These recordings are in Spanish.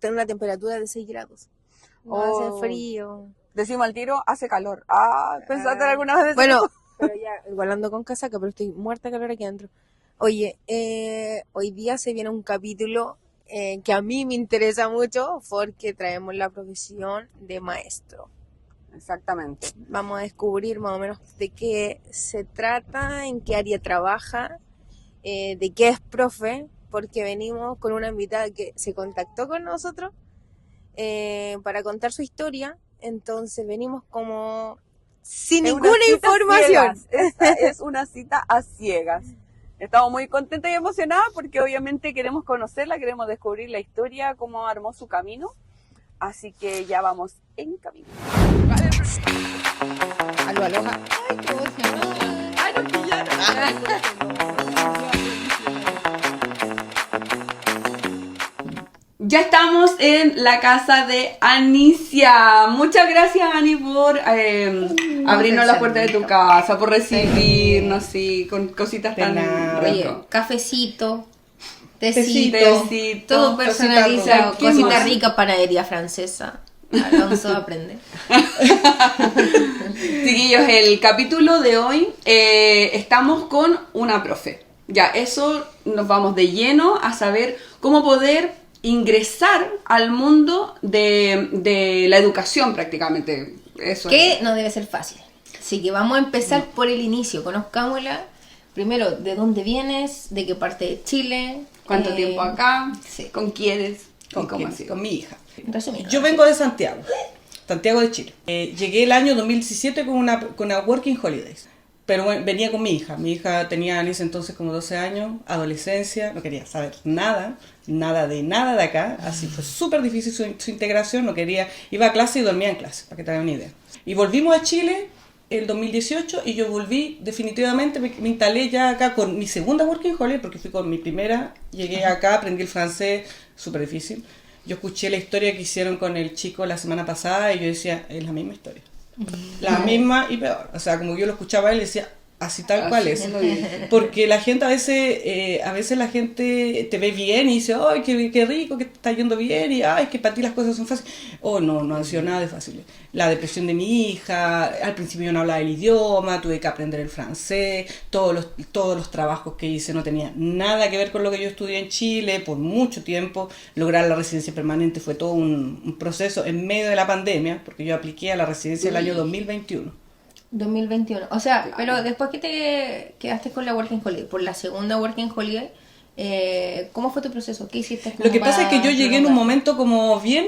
está en una temperatura de 6 grados. No hace frío. Decimos al tiro, hace calor. ¿Pensaste alguna vez decir Bueno, eso? pero ya, igual ando con casaca, pero estoy muerta de calor aquí adentro. Oye, hoy día se viene un capítulo que a mí me interesa mucho porque traemos la profesión de maestro. Exactamente. Vamos a descubrir más o menos de qué se trata, en qué área trabaja, de qué es profe, porque venimos con una invitada que se contactó con nosotros para contar su historia. Entonces venimos como sin ninguna información. Esta es una cita a ciegas. Estamos muy contentas y emocionadas porque obviamente queremos conocerla, queremos descubrir la historia, cómo armó su camino. Así que ya vamos en camino. Aló, aló. Ay, qué emocionante. ¡Ay, nos pillaron! Ya estamos en la casa de Anicia. Muchas gracias, Ani, por abrirnos la puerta de tu casa, por recibirnos, sí, con cositas tan... Oye, cafecito, Tecito, todo personalizado, cosita rica. cosita rica, panadería francesa. Alonso aprende. Chiquillos, el capítulo de hoy estamos con una profe. Ya, eso nos vamos de lleno a saber cómo poder ingresar al mundo de la educación prácticamente. Eso Que es. no debe ser fácil. Así que vamos a empezar por el inicio. Conozcámosla. Primero, ¿de dónde vienes? ¿De qué parte de Chile? ¿Cuánto tiempo acá? Sí. ¿Con quiénes? ¿Con ¿Y cómo quién? ha sido? Con mi hija. Resumido. Yo vengo de Santiago de Chile. Llegué el año 2017 con una Working Holidays, pero bueno, venía con mi hija. Mi hija tenía en ese entonces como 12 años, adolescencia, no quería saber nada de acá, así fue súper difícil su integración, no quería, iba a clase y dormía en clase, para que te hagan una idea. Y volvimos a Chile el 2018 y yo volví definitivamente, me instalé ya acá con mi segunda Working Holiday, porque fui con mi primera, llegué acá, aprendí el francés, súper difícil. Yo escuché la historia que hicieron con el chico la semana pasada y yo decía, es la misma historia. La misma y peor. O sea, como yo lo escuchaba él, decía, así tal cual es. Porque la gente a veces la gente te ve bien y dice, ay, qué rico, que te está yendo bien y ay, que para ti las cosas son fáciles. Oh, no han sido nada de fáciles. La depresión de mi hija, al principio yo no hablaba el idioma, tuve que aprender el francés, todos los trabajos que hice no tenían nada que ver con lo que yo estudié en Chile por mucho tiempo. Lograr la residencia permanente fue todo un proceso en medio de la pandemia, porque yo apliqué a la residencia el año 2021. 2021. O sea, Claro. pero después que te quedaste con la Working Holiday, por la segunda Working Holiday, ¿cómo fue tu proceso? ¿Qué hiciste? Lo que pasa es que yo llegué en un momento como bien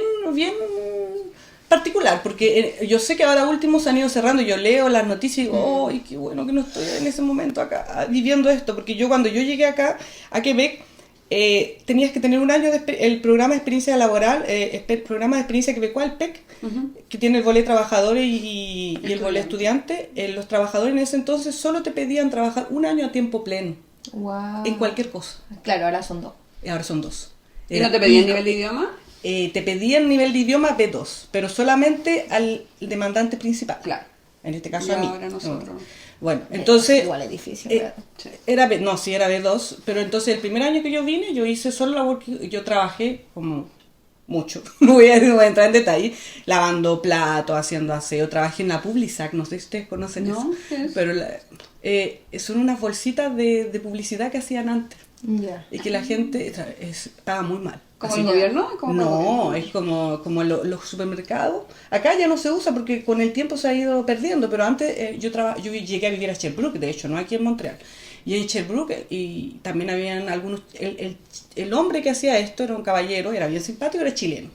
particular, porque yo sé que ahora últimos se han ido cerrando, yo leo las noticias y digo, ¡ay, qué bueno que no estoy en ese momento acá viviendo esto! Porque cuando yo llegué acá a Quebec, tenías que tener un año el programa de experiencia laboral, programa de experiencia quebecois, el PEC, que tiene el volet trabajadores y el volet estudiante. Los trabajadores en ese entonces solo te pedían trabajar un año a tiempo pleno, Wow. en cualquier cosa. Claro, ahora son 2. Y ahora son 2. ¿Y no te pedían nivel de idioma? Te pedían nivel de idioma B2, pero solamente al demandante principal. Claro. En este caso Y a mí. ahora nosotros. Bueno, entonces... Igual es difícil. era B2, pero entonces el primer año que yo vine, yo hice solo la working, yo trabajé como mucho, no voy a entrar en detalle, lavando platos, haciendo aseo, trabajé en la Publisac, no sé si ustedes conocen No, eso, ¿qué es? pero son unas bolsitas de publicidad que hacían antes, Ya. y que la gente estaba muy mal. ¿Como Así. el gobierno? ¿Como el No, gobierno? es como los supermercados. Acá ya no se usa porque con el tiempo se ha ido perdiendo, pero antes yo llegué a vivir a Sherbrooke, de hecho, no aquí en Montreal. Y en Sherbrooke, y también habían algunos... El hombre que hacía esto era un caballero, era bien simpático, era chileno.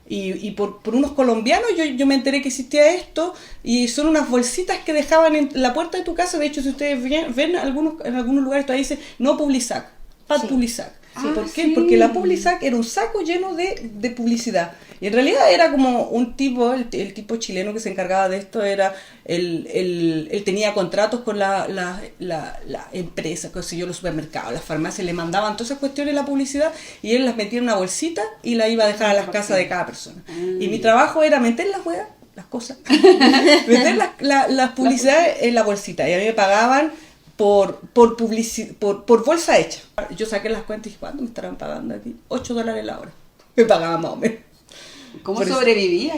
Y por unos colombianos yo me enteré que existía esto, y son unas bolsitas que dejaban en la puerta de tu casa. De hecho, si ustedes ven en algunos lugares todavía dice no Publisac, Pat Sí. Publisac. Ah, ¿Por qué? sí. Porque la Publisac era un saco lleno de publicidad. Y en realidad era como un tipo, el tipo chileno que se encargaba de esto, él tenía contratos con la empresa, qué sé yo, los supermercados, las farmacias, le mandaban todas esas cuestiones de la publicidad y él las metía en una bolsita y la iba a dejar a las casas de cada persona. Y mi trabajo era meter las weas, las cosas, meter las publicidades en la bolsita, y a mí me pagaban por bolsa hecha. Yo saqué las cuentas y dije, ¿cuánto me estarán pagando aquí? $8 la hora. Me pagaban más o menos. ¿Cómo Por eso- sobrevivía?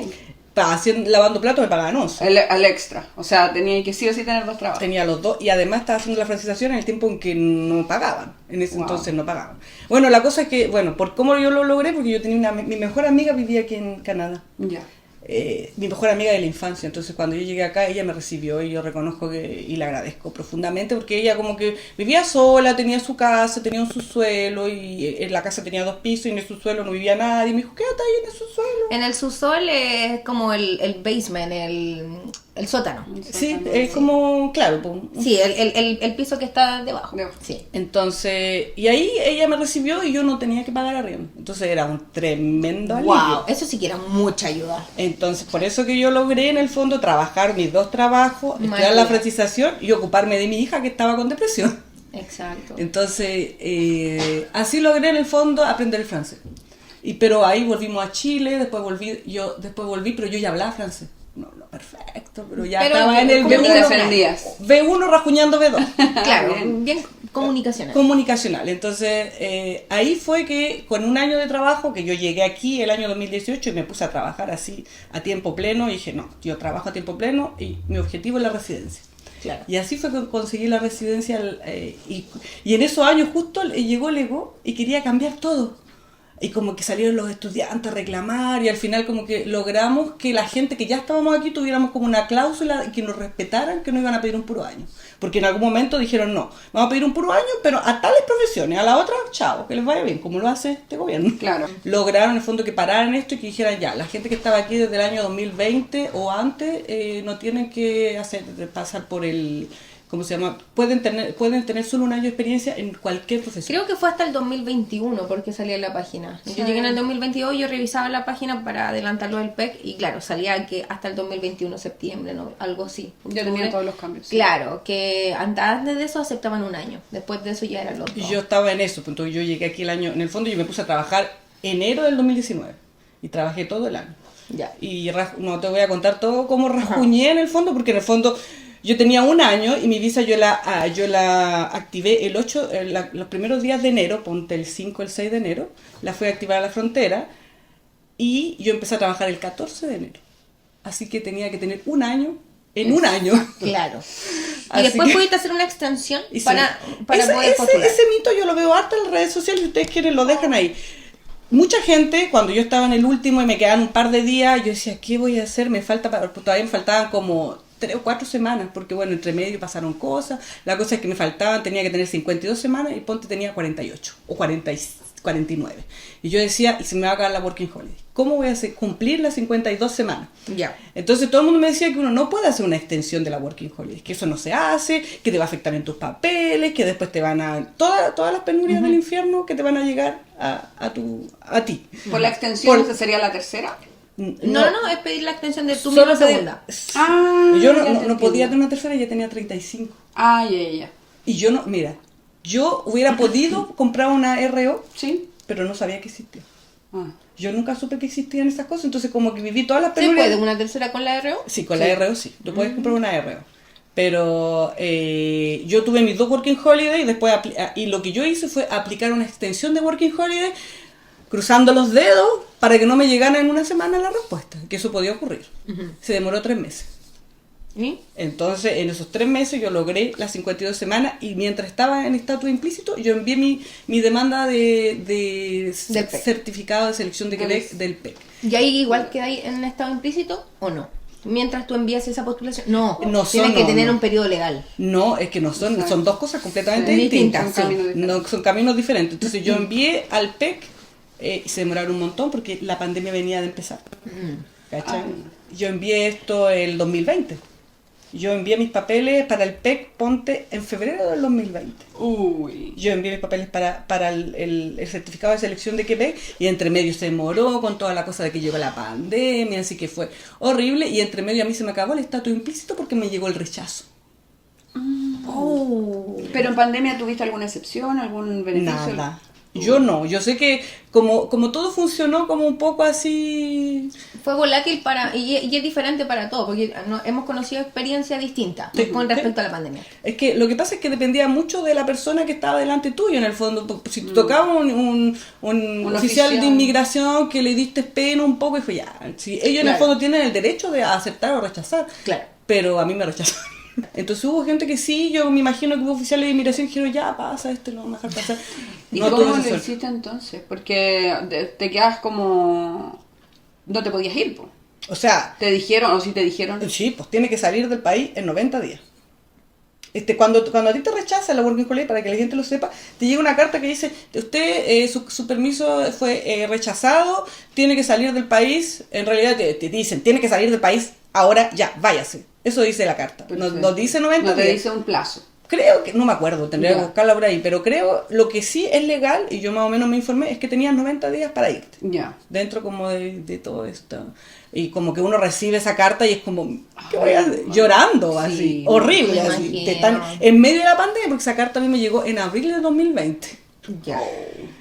lavando platos me pagaban 11. Al extra. O sea, tenía que sí o sí tener 2 trabajos. Tenía los dos y además estaba haciendo la francización en el tiempo en que no pagaban. En ese Wow. entonces no pagaban. Bueno, la cosa es que, bueno, por cómo yo lo logré, porque yo tenía mi mejor amiga vivía aquí en Canadá. Ya. Mi mejor amiga de la infancia. Entonces cuando yo llegué acá ella me recibió y yo reconozco y le agradezco profundamente porque ella como que vivía sola, tenía su casa, tenía un subsuelo y en la casa tenía 2 pisos y en el subsuelo no vivía nadie y me dijo, quédate ahí en el subsuelo. En el subsol es como el basement, el sótano. Sí, es como, claro, pues, Sí, el piso que está debajo. Debajo. Sí. entonces, y ahí ella me recibió y yo no tenía que pagar arriendo. Entonces era un tremendo alivio. Wow, eso sí que era mucha ayuda. Entonces, por eso que yo logré en el fondo trabajar mis 2 trabajos, estudiar la Maravilla. francización y ocuparme de mi hija que estaba con depresión. Exacto. Entonces, así logré en el fondo aprender el francés. Pero ahí volvimos a Chile, después volví, pero yo ya hablaba francés. No, perfecto, pero ya Pero estaba en el ¿cómo te te B1, defendías? B1 rajuñando B2. Claro, Bien. bien comunicacional. Comunicacional. Entonces, ahí fue que con un año de trabajo, que yo llegué aquí el año 2018 y me puse a trabajar así a tiempo pleno, y dije, no, yo trabajo a tiempo pleno y mi objetivo es la residencia. Claro. Y así fue que conseguí la residencia y en esos años justo llegó el ego y quería cambiar todo. Y como que salieron los estudiantes a reclamar y al final como que logramos que la gente que ya estábamos aquí tuviéramos como una cláusula y que nos respetaran que no iban a pedir un puro año. Porque en algún momento dijeron no, vamos a pedir un puro año, pero a tales profesiones, a la otra, chao, que les vaya bien, como lo hace este gobierno. Claro. Lograron en el fondo que pararan esto y que dijeran ya, la gente que estaba aquí desde el año 2020 o antes no tienen que pasar por el... ¿Cómo se llama? Pueden tener solo un año de experiencia en cualquier profesión. Creo que fue hasta el 2021 porque salía en la página. Yo llegué en el 2022 y yo revisaba la página para adelantarlo del PEC y claro, salía que hasta el 2021, septiembre, ¿no? Algo así. Ya tenía todos los cambios. Claro, que antes de eso aceptaban un año. Después de eso ya eran los 2. Y yo estaba en eso, pues entonces yo llegué aquí el año, en el fondo yo me puse a trabajar enero del 2019 y trabajé todo el año. Ya. Y no te voy a contar todo cómo rasguñé en el fondo, porque en el fondo yo tenía un año y mi visa yo la activé los primeros días de enero, ponte el 5, el 6 de enero, la fui a activar a la frontera y yo empecé a trabajar el 14 de enero. Así que tenía que tener un año en un año. Claro. Y Así después que- pudiste hacer una extensión Y sí. para poder ese postular. ese mito yo lo veo harto en las redes sociales y ustedes quieren lo dejan ahí. Mucha gente, cuando yo estaba en el último y me quedaban un par de días, yo decía, ¿qué voy a hacer? Todavía me faltaban como 3 o 4 semanas, porque bueno, entre medio pasaron cosas. La cosa es que me faltaban, tenía que tener 52 semanas y ponte tenía 48 o 49. Y yo decía, y se me va a acabar la Working Holiday. ¿Cómo voy a cumplir las 52 semanas? Ya. Entonces todo el mundo me decía que uno no puede hacer una extensión de la Working Holiday, que eso no se hace, que te va a afectar en tus papeles, que después te van a... Todas las penurias del infierno que te van a llegar a ti. Por la extensión, Por- ¿esa sería la tercera? No, es pedir la extensión de tu Solo misma pedir- segunda. Ah, Yo ya te no podía entiendo. tener una tercera, ya tenía 35. Ah, ya. Y yo no, mira, yo hubiera podido comprar una RO, ¿Sí? pero no sabía que existía. Ah. Yo nunca supe que existían esas cosas, entonces como que viví todas las ¿Se penurias. puede una tercera con la RO? Sí, con la RO sí. Tú puedes comprar una RO. Pero yo tuve mis 2 Working Holiday y después y lo que yo hice fue aplicar una extensión de Working Holiday cruzando los dedos para que no me llegara en una semana la respuesta, que eso podía ocurrir. Se demoró 3 meses. ¿Y? Entonces, en esos 3 meses yo logré las 52 semanas y mientras estaba en estatus implícito, yo envié mi demanda de Del PEC. certificado de selección de Quebec del PEC. ¿Y ahí igual queda ahí en estado implícito o no? Mientras tú envías esa postulación. No, No tienes son, que no, tener no. un periodo legal. No, es que no son, Exacto. son 2 cosas completamente Sí, distintas. distintas, Son caminos diferentes. No, son caminos diferentes. Entonces yo envié al PEC y se demoraron un montón porque la pandemia venía de empezar. ¿Cachai? Yo envié esto el 2020. Yo envié mis papeles para el PEC, ponte, en febrero del 2020. Uy. Yo envié mis papeles para el certificado de selección de Quebec y entre medio se demoró con toda la cosa de que llegó la pandemia, así que fue horrible y entre medio a mí se me acabó el estatus implícito porque me llegó el rechazo. Oh. ¿Pero en pandemia tuviste alguna excepción, algún beneficio? Nada. Yo no, yo sé que como todo funcionó como un poco así... Fue volátil y es diferente para todo, porque hemos conocido experiencias distintas Sí. con respecto a la pandemia. Es que lo que pasa es que dependía mucho de la persona que estaba delante tuyo, en el fondo. Si te tocaba un oficial de inmigración que le diste pena un poco, y fue ya. Si ellos en el Claro. fondo tienen el derecho de aceptar o rechazar. Claro. Pero a mí me rechazaron. Entonces hubo gente que sí, yo me imagino que hubo oficiales de inmigración que dijeron, ya pasa, lo vamos a dejar pasar. ¿Y No cómo tuve esa lo suerte. hiciste entonces? Porque te quedas como... No te podías ir, po. O sea, ¿Te dijeron o sí te dijeron? sí, pues tiene que salir del país en 90 días. Cuando a ti te rechaza la Working Holiday, para que la gente lo sepa, te llega una carta que dice, usted, su permiso fue rechazado, tiene que salir del país. En realidad te dicen, tiene que salir del país ahora, ya, váyase. Eso dice la carta. No dice 90 No te días. dice un plazo. Creo que, no me acuerdo, tendría que Ya. buscarla por ahí, pero creo, lo que sí es legal, y yo más o menos me informé, es que tenías 90 días para irte. Ya. Dentro como de todo esto. Y como que uno recibe esa carta y es como, ¿qué voy a hacer? Llorando, Sí, así, me horrible, así. imagino. Te están en medio de la pandemia, porque esa carta a mí me llegó en abril de 2020. Ya.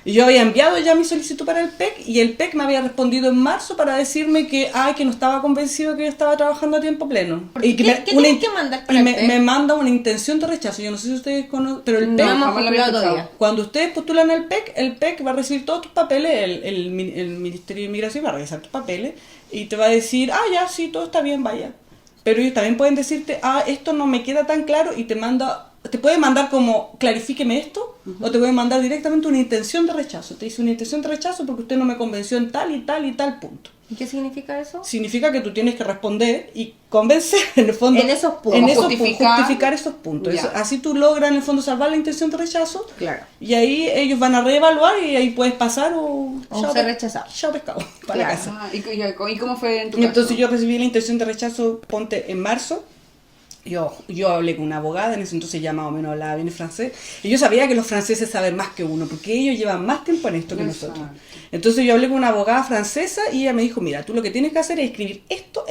Y yo había enviado ya mi solicitud para el PEC, y el PEC me había respondido en marzo para decirme que no estaba convencido que yo estaba trabajando a tiempo pleno. ¿Por qué? ¿Qué tienes que mandar para y el PEC? me manda una intención de rechazo. Yo no sé si ustedes conocen, pero el No PEC... hemos jamás lo había postulado escuchado. todavía. Cuando ustedes postulan el PEC va a recibir todos tus papeles, el Ministerio de Inmigración va a revisar tus papeles y te va a decir, ya, sí, todo está bien, vaya. Pero ellos también pueden decirte, esto no me queda tan claro, y te puede mandar como, clarifíqueme esto, o te puede mandar directamente una intención de rechazo. Te dice una intención de rechazo porque usted no me convenció en tal y tal y tal punto. ¿Y qué significa eso? Significa que tú tienes que responder y convencer, en el fondo, En esos puntos. justificar esos puntos. Ya. Así tú logras, en el fondo, salvar la intención de rechazo. Claro. Y ahí ellos van a reevaluar y ahí puedes pasar o ser rechazado. Chao pescado, para Claro. casa. ¿Y cómo fue en tu Entonces caso? yo recibí la intención de rechazo, ponte, en marzo. Yo hablé con una abogada, en ese entonces ya más o menos hablaba bien el francés, y yo sabía que los franceses saben más que uno, porque ellos llevan más tiempo en esto que Exacto. nosotros. Entonces yo hablé con una abogada francesa y ella me dijo, mira, tú lo que tienes que hacer es escribir esto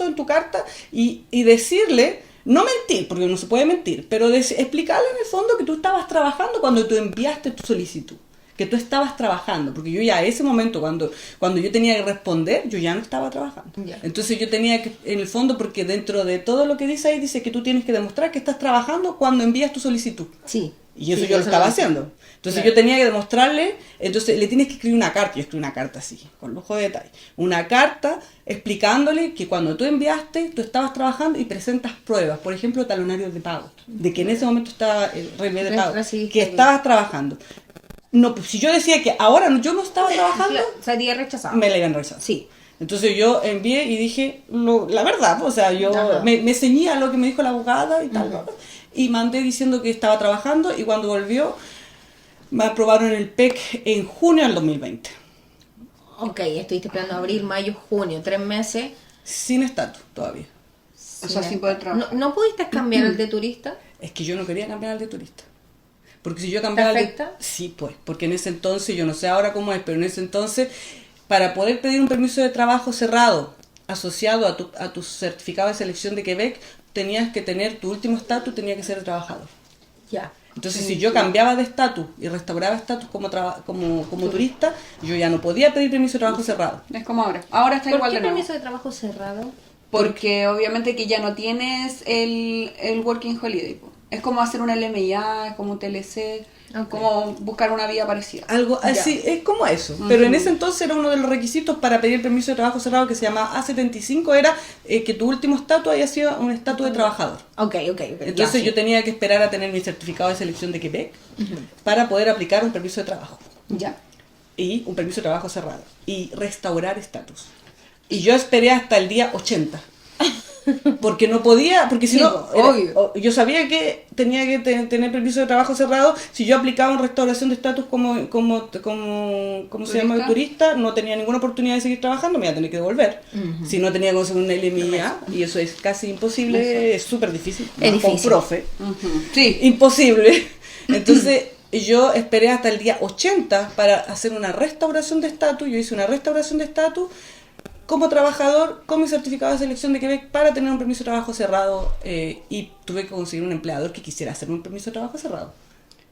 en tu carta y decirle, no mentir, porque no se puede mentir, pero explicarle en el fondo que tú estabas trabajando cuando tú enviaste tu solicitud. Que tú estabas trabajando, porque yo ya a ese momento, cuando yo tenía que responder, yo ya no estaba trabajando. Ya. Entonces yo tenía que, en el fondo, porque dentro de todo lo que dice ahí, dice que tú tienes que demostrar que estás trabajando cuando envías tu solicitud. Sí. Y eso Sí, yo lo estaba lo- haciendo. Entonces Claro. yo tenía que demostrarle, entonces le tienes que escribir una carta, yo escribí una carta así, con lujo de detalle. Una carta explicándole que cuando tú enviaste, tú estabas trabajando y presentas pruebas, por ejemplo, talonarios de pago, de que en ese momento estaba el relevé de pago, Recibiste que bien. estabas trabajando. No, pues si yo decía que ahora yo no estaba trabajando, Claro, sería rechazado. me la iban a rechazar. Sí. Entonces yo envié y dije la verdad, o sea, yo Ajá. me ceñí a lo que me dijo la abogada y tal, ¿no? Y mandé diciendo que estaba trabajando, y cuando volvió me aprobaron el PEC en junio del 2020, Ok, estuviste esperando abril, mayo, junio, 3 meses. sin estatus todavía. O sea, sin poder trabajar. ¿No pudiste cambiar el de turista? Es que yo no quería cambiar al de turista. Porque si yo cambiaba al de... afecta? Sí, pues, porque en ese entonces, yo no sé ahora cómo es, pero en ese entonces, para poder pedir un permiso de trabajo cerrado, asociado a tu certificado de selección de Quebec, tenías que tener, tu último estatus tenía que ser de trabajador. Ya. Entonces, si yo cambiaba de estatus y restauraba estatus como turista, yo ya no podía pedir permiso de trabajo cerrado. Es como ahora. Ahora está ¿Por igual qué de nuevo. permiso de trabajo cerrado? Porque obviamente que ya no tienes el Working Holiday, po. Es como hacer un LMIA, es como un TLC, Ok. como buscar una vía parecida. Algo así, es como eso. Pero en ese entonces era uno de los requisitos para pedir permiso de trabajo cerrado, que se llama A75, era que tu último estatus haya sido un estatus de trabajador. Ok. Entonces yo tenía que esperar a tener mi certificado de selección de Quebec para poder aplicar un permiso de trabajo. Ya. Y un permiso de trabajo cerrado. Y restaurar estatus. Y yo esperé hasta el día 80. Porque no podía, porque si Sí, no, obvio. yo sabía que tenía que tener permiso de trabajo cerrado. Si yo aplicaba una restauración de estatus como se llama, ¿Turista? turista, no tenía ninguna oportunidad de seguir trabajando, me iba a tener que devolver. Si no tenía que conseguir un LMIA, y eso es casi imposible, es súper difícil. Es Más con difícil. profe. Sí. Imposible. Entonces yo esperé hasta el día 80 para hacer una restauración de estatus. Yo hice una restauración de estatus como trabajador con mi certificado de selección de Quebec para tener un permiso de trabajo cerrado, y tuve que conseguir un empleador que quisiera hacer un permiso de trabajo cerrado.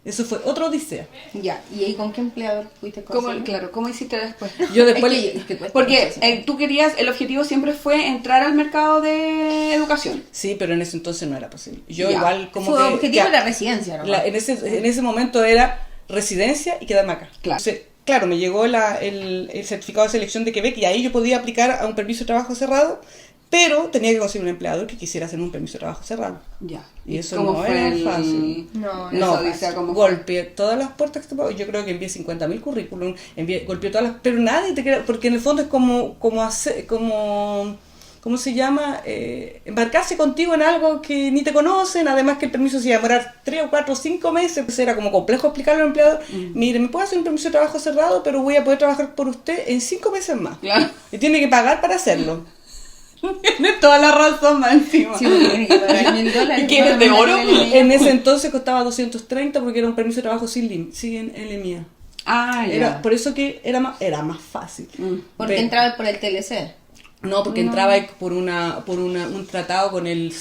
Eso fue otra odisea. Ya, ¿y ahí con qué empleador fuiste conseguir? Claro, ¿cómo hiciste después? Yo después... Es que cuesta Porque muchísimo. tú querías, el objetivo siempre fue entrar al mercado de educación. Sí, pero en ese entonces no era posible. Yo Ya. igual como Su que... objetivo que- era residencia, ¿no? en ese momento era residencia y quedarme acá. Claro. Entonces, claro, me llegó el certificado de selección de Quebec y ahí yo podía aplicar a un permiso de trabajo cerrado, pero tenía que conseguir un empleador que quisiera hacer un permiso de trabajo cerrado. Ya. Y eso cómo no fue era fácil. No, esa No, odisea, ¿cómo fue? golpeé todas las puertas que te puedo. Yo creo que envié 50.000 currículum, golpeé todas las, pero nadie te crea, porque en el fondo es como hacer, ¿cómo se llama? Embarcarse contigo en algo que ni te conocen, además que el permiso se iba a demorar 3 o 4 o 5 meses, pues era como complejo explicarle al empleador, mire, me puedo hacer un permiso de trabajo cerrado, pero voy a poder trabajar por usted en 5 meses más. Claro. Y tiene que pagar para hacerlo. Tienes toda la razón más encima. Sí, porque tiene que pagar $1.000. ¿Y quieres de oro? En ese entonces costaba 230 porque era un permiso de trabajo sin LMIA. Ah, ya. Era, por eso que era más fácil. Porque Pe- entraba por el TLC. No, porque entraba por un tratado con el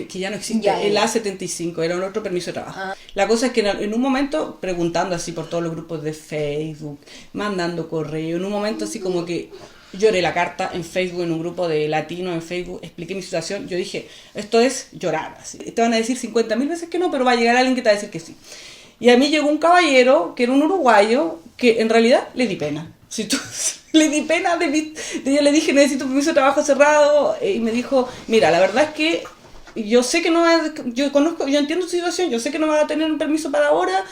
que ya no existe, Ya, el ya. A75, era un otro permiso de trabajo. La cosa es que en un momento, preguntando así por todos los grupos de Facebook, mandando correo, en un momento así como que lloré la carta en Facebook, en un grupo de latinos en Facebook, expliqué mi situación, yo dije, esto es llorar, así. Te van a decir 50.000 veces que no, pero va a llegar alguien que te va a decir que sí. Y a mí llegó un caballero, que era un uruguayo, que en realidad le di pena. Si tú, le di pena, yo le dije, necesito permiso de trabajo cerrado, y me dijo, mira, la verdad es que yo sé que no va, yo entiendo tu situación, yo sé que no vas a tener un permiso para ahora,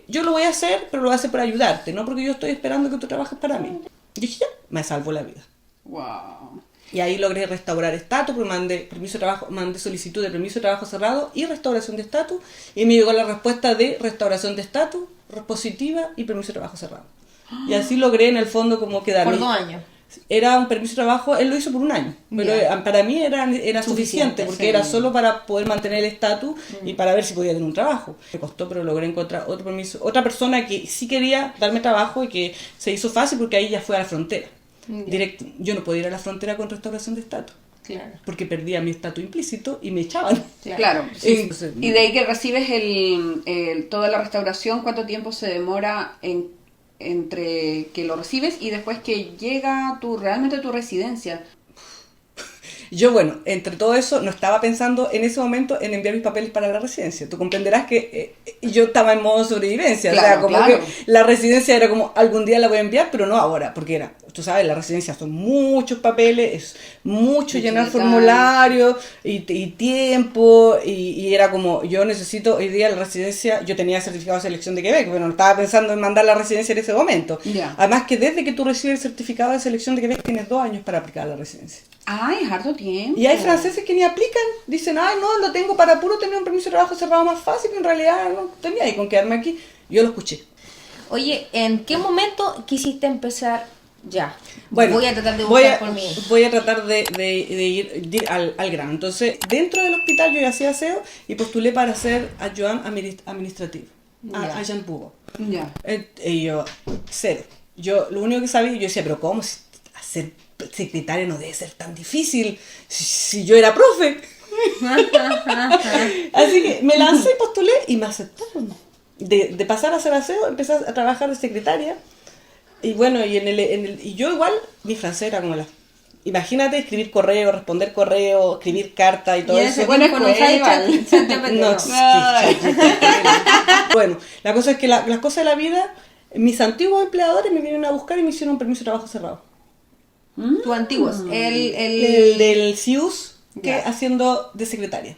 yo lo voy a hacer, pero lo voy a hacer para ayudarte, no porque yo estoy esperando que tú trabajes para mí. Y dije, ya, me salvó la vida. Wow. Y ahí logré restaurar estatus, porque mandé solicitud de permiso de trabajo cerrado y restauración de estatus, y me llegó la respuesta de restauración de estatus, positiva y permiso de trabajo cerrado. Y así logré en el fondo como quedarme. Por 2 años. Era un permiso de trabajo, él lo hizo por 1 año, pero Ya. para mí era Suficiente, suficiente, porque sí. era solo para poder mantener el estatus y para ver si podía tener un trabajo. Me costó, pero logré encontrar otro permiso, otra persona que sí quería darme trabajo y que se hizo fácil porque ahí ya fue a la frontera. Ya. Directo. Yo no podía ir a la frontera con restauración de estatus, Claro. porque perdía mi estatus implícito y me echaban. Claro, sí. Entonces, Y de ahí que recibes toda la restauración, ¿cuánto tiempo se demora entre que lo recibes y después que llega realmente tu residencia? Yo, bueno, entre todo eso, no estaba pensando en ese momento en enviar mis papeles para la residencia. Tú comprenderás que yo estaba en modo sobrevivencia. Claro, o sea, como claro. que la residencia era como, algún día la voy a enviar, pero no ahora. Porque era, tú sabes, la residencia son muchos papeles, es mucho llenar detalle. formularios y tiempo. Y era como, yo necesito hoy día la residencia. Yo tenía certificado de selección de Quebec, pero no estaba pensando en mandar la residencia en ese momento. Ya. Además que desde que tú recibes el certificado de selección de Quebec tienes 2 años para aplicar a la residencia. Ay, es harto tiempo. Y hay franceses que ni aplican, dicen, ay no, lo tengo para puro tener un permiso de trabajo cerrado más fácil, pero en realidad no tenía ahí con quedarme aquí. Yo lo escuché. Oye, ¿en qué momento quisiste empezar ya? Bueno, voy a tratar de buscar por mí. voy a tratar de ir al grano. Entonces, dentro del hospital yo ya hacía aseo y postulé para ser ayudante administrativo, Ya. agent bureau. Ya. Y yo, cero. Yo lo único que sabía, yo decía, pero ¿cómo hacer secretaria no debe ser tan difícil si yo era profe? Así que me lancé y postulé y me aceptaron. De pasar a hacer aseo, empecé a trabajar de secretaria. Y bueno, y yo igual, mi francés era como la... Imagínate escribir correo, responder correo, escribir carta y todo Y en eso. ese Buena tiempo no escuela, sabes igual. ChatGPT, No, no. sí, Ay. bueno, la cosa es que las cosas de la vida, mis antiguos empleadores me vienen a buscar y me hicieron un permiso de trabajo cerrado. Tu antiguos. El del CIUS, que Ya. haciendo de secretaria.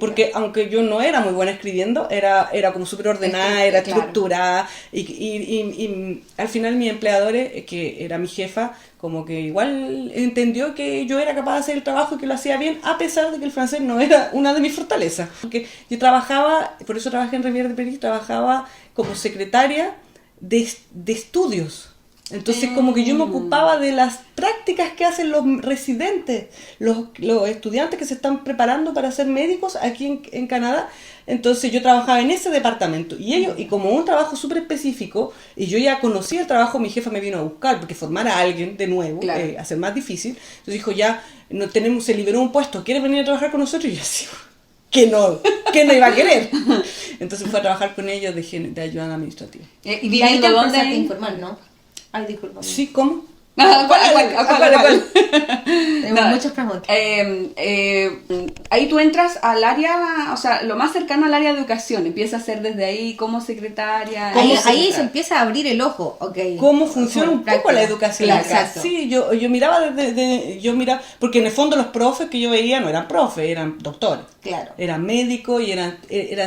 Porque aunque yo no era muy buena escribiendo, era como súper ordenada, era Claro. estructurada. Y al final mi empleadores, que era mi jefa, como que igual entendió que yo era capaz de hacer el trabajo y que lo hacía bien, a pesar de que el francés no era una de mis fortalezas. Porque yo trabajaba, por eso trabajé en Rivière de París, trabajaba como secretaria de estudios. Entonces como que yo me ocupaba de las prácticas que hacen los residentes, los estudiantes que se están preparando para ser médicos aquí en Canadá. Entonces yo trabajaba en ese departamento y como un trabajo súper específico, y yo ya conocía el trabajo, mi jefa me vino a buscar porque formar a alguien de nuevo, Claro. hacer más difícil. Entonces dijo, ya, se liberó un puesto, ¿quieres venir a trabajar con nosotros? Y yo así, que no iba a querer. Entonces fue a trabajar con ellos de ayuda administrativa. ¿Y Y ahí viviendo te dónde? empezaste a informar, ¿no? Ay, disculpa. Sí, ¿cómo? ¿A cuál? Tengo No, muchas preguntas. Ahí tú entras al área, o sea, lo más cercano al área de educación, empiezas a ser desde ahí como secretaria. Ahí se empieza a abrir el ojo, ok. ¿Cómo funciona un poco la educación Claro, acá? exacto. Sí, yo miraba yo miraba, porque en el fondo los profes que yo veía no eran profes, eran doctores. Claro. Eran médicos y eran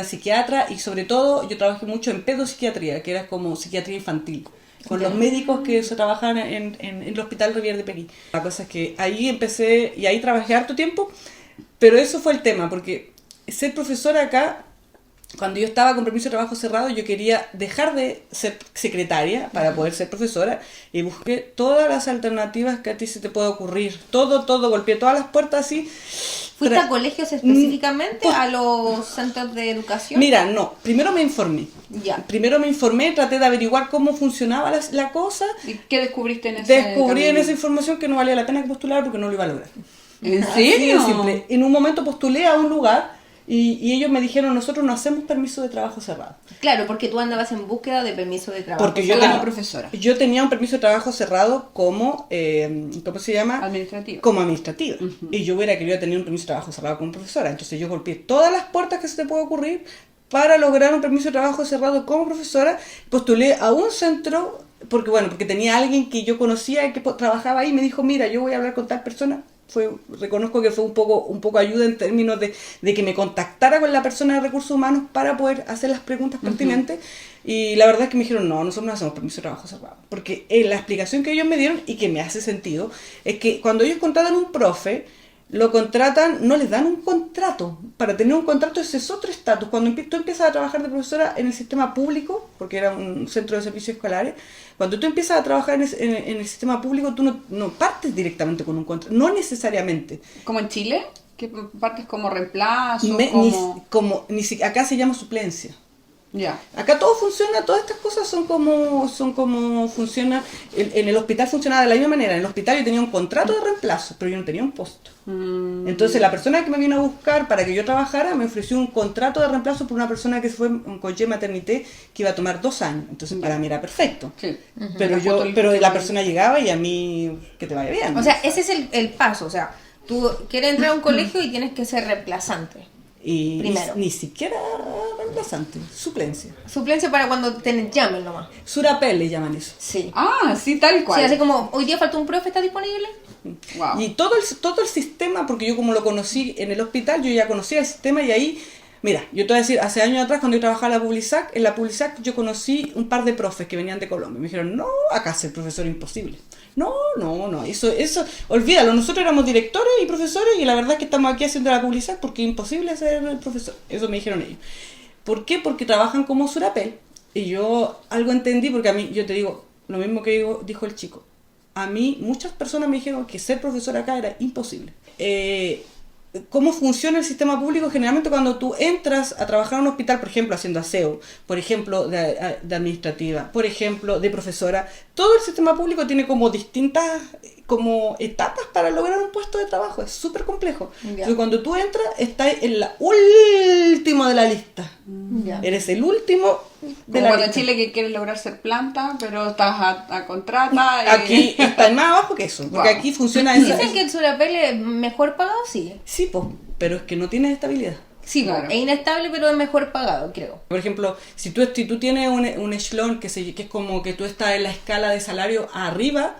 psiquiatras, y sobre todo yo trabajé mucho en pedopsiquiatría, que era como psiquiatría infantil, con los médicos que se trabajaban en el Hospital Rivière de Pekín. La cosa es que ahí empecé, y ahí trabajé harto tiempo, pero eso fue el tema, porque ser profesora acá, cuando yo estaba con permiso de trabajo cerrado, yo quería dejar de ser secretaria para poder ser profesora, y busqué todas las alternativas que a ti se te pueda ocurrir. Todo, golpeé todas las puertas así. ¿Fuiste a colegios específicamente? pues, ¿A los centros de educación? Mira, no, primero me informé. Ya. Traté de averiguar cómo funcionaba la cosa. ¿Y qué descubriste en ese Descubrí en camino? esa información que no valía la pena postular porque no lo iba a lograr. ¿En Así de serio? simple. En un momento postulé a un lugar y ellos me dijeron, nosotros no hacemos permiso de trabajo cerrado. Claro, porque tú andabas en búsqueda de permiso de trabajo. Porque yo Como tenía, profesora. yo tenía un permiso de trabajo cerrado como, ¿cómo se llama? Administrativa. Como administrativa. Y yo hubiera querido tener un permiso de trabajo cerrado como profesora. Entonces yo golpeé todas las puertas que se te puede ocurrir para lograr un permiso de trabajo cerrado como profesora. Postulé a un centro, porque tenía alguien que yo conocía que trabajaba ahí, y me dijo, mira, yo voy a hablar con tal persona. Reconozco que fue un poco ayuda en términos de que me contactara con la persona de recursos humanos para poder hacer las preguntas pertinentes. Y la verdad es que me dijeron, no, nosotros no hacemos permiso de trabajo cerrado. Porque la explicación que ellos me dieron, y que me hace sentido, es que cuando ellos contratan un profe, lo contratan, no les dan un contrato. Para tener un contrato ese es otro estatus. Cuando tú empiezas a trabajar de profesora en el sistema público, porque era un centro de servicios escolares, cuando tú empiezas a trabajar en el sistema público, tú no partes directamente con un contrato, no necesariamente. ¿Como en Chile? ¿Que partes como reemplazo? Acá se llama suplencia. Ya. Acá todo funciona, todas estas cosas son como funciona. En el hospital funcionaba de la misma manera. En el hospital yo tenía un contrato de reemplazo, pero yo no tenía un puesto. Entonces la persona que me vino a buscar para que yo trabajara me ofreció un contrato de reemplazo por una persona que se fue en congé maternité que iba a tomar 2 años. Entonces para mí era perfecto. Sí. Pero la persona llegaba y a mí que te vaya bien. O sea, ese es el paso. O sea, tú quieres entrar a un colegio y tienes que ser reemplazante. Y primero. ni siquiera reemplazante, suplencia. Suplencia para cuando te llamen nomás. Surapel le llaman eso. Sí. Ah, sí, tal cual. Sí, así como, hoy día falta un profe, ¿está disponible? Wow. Y todo el sistema, porque yo como lo conocí en el hospital, yo ya conocía el sistema, y ahí, mira, yo te voy a decir, hace años atrás cuando yo trabajaba en la Publisac yo conocí un par de profes que venían de Colombia. Me dijeron, no, acá ser profesor imposible. No, eso, olvídalo, nosotros éramos directores y profesores y la verdad es que estamos aquí haciendo la Publisac porque es imposible ser el profesor. Eso me dijeron ellos. ¿Por qué? Porque trabajan como surapel. Y yo algo entendí, porque a mí, yo te digo, lo mismo que dijo el chico. A mí muchas personas me dijeron que ser profesor acá era imposible. ¿Cómo funciona el sistema público? Generalmente cuando tú entras a trabajar en un hospital, por ejemplo, haciendo aseo, por ejemplo, de administrativa, por ejemplo, de profesora, todo el sistema público tiene como distintas como etapas para lograr un puesto de trabajo. Es súper complejo. Entonces, cuando tú entras, estás en la última de la lista. Ya. Eres el último de Como la cuando en lista. Chile que quieres lograr ser planta, pero estás a contrata. Aquí está más abajo que eso, porque Wow. aquí funciona Dicen que el surapel es mejor pagado, sí. Sí, pues, pero es que no tienes estabilidad. Sí, Claro. es inestable, pero es mejor pagado, creo. Por ejemplo, si tú tienes un echelon que es como que tú estás en la escala de salario arriba,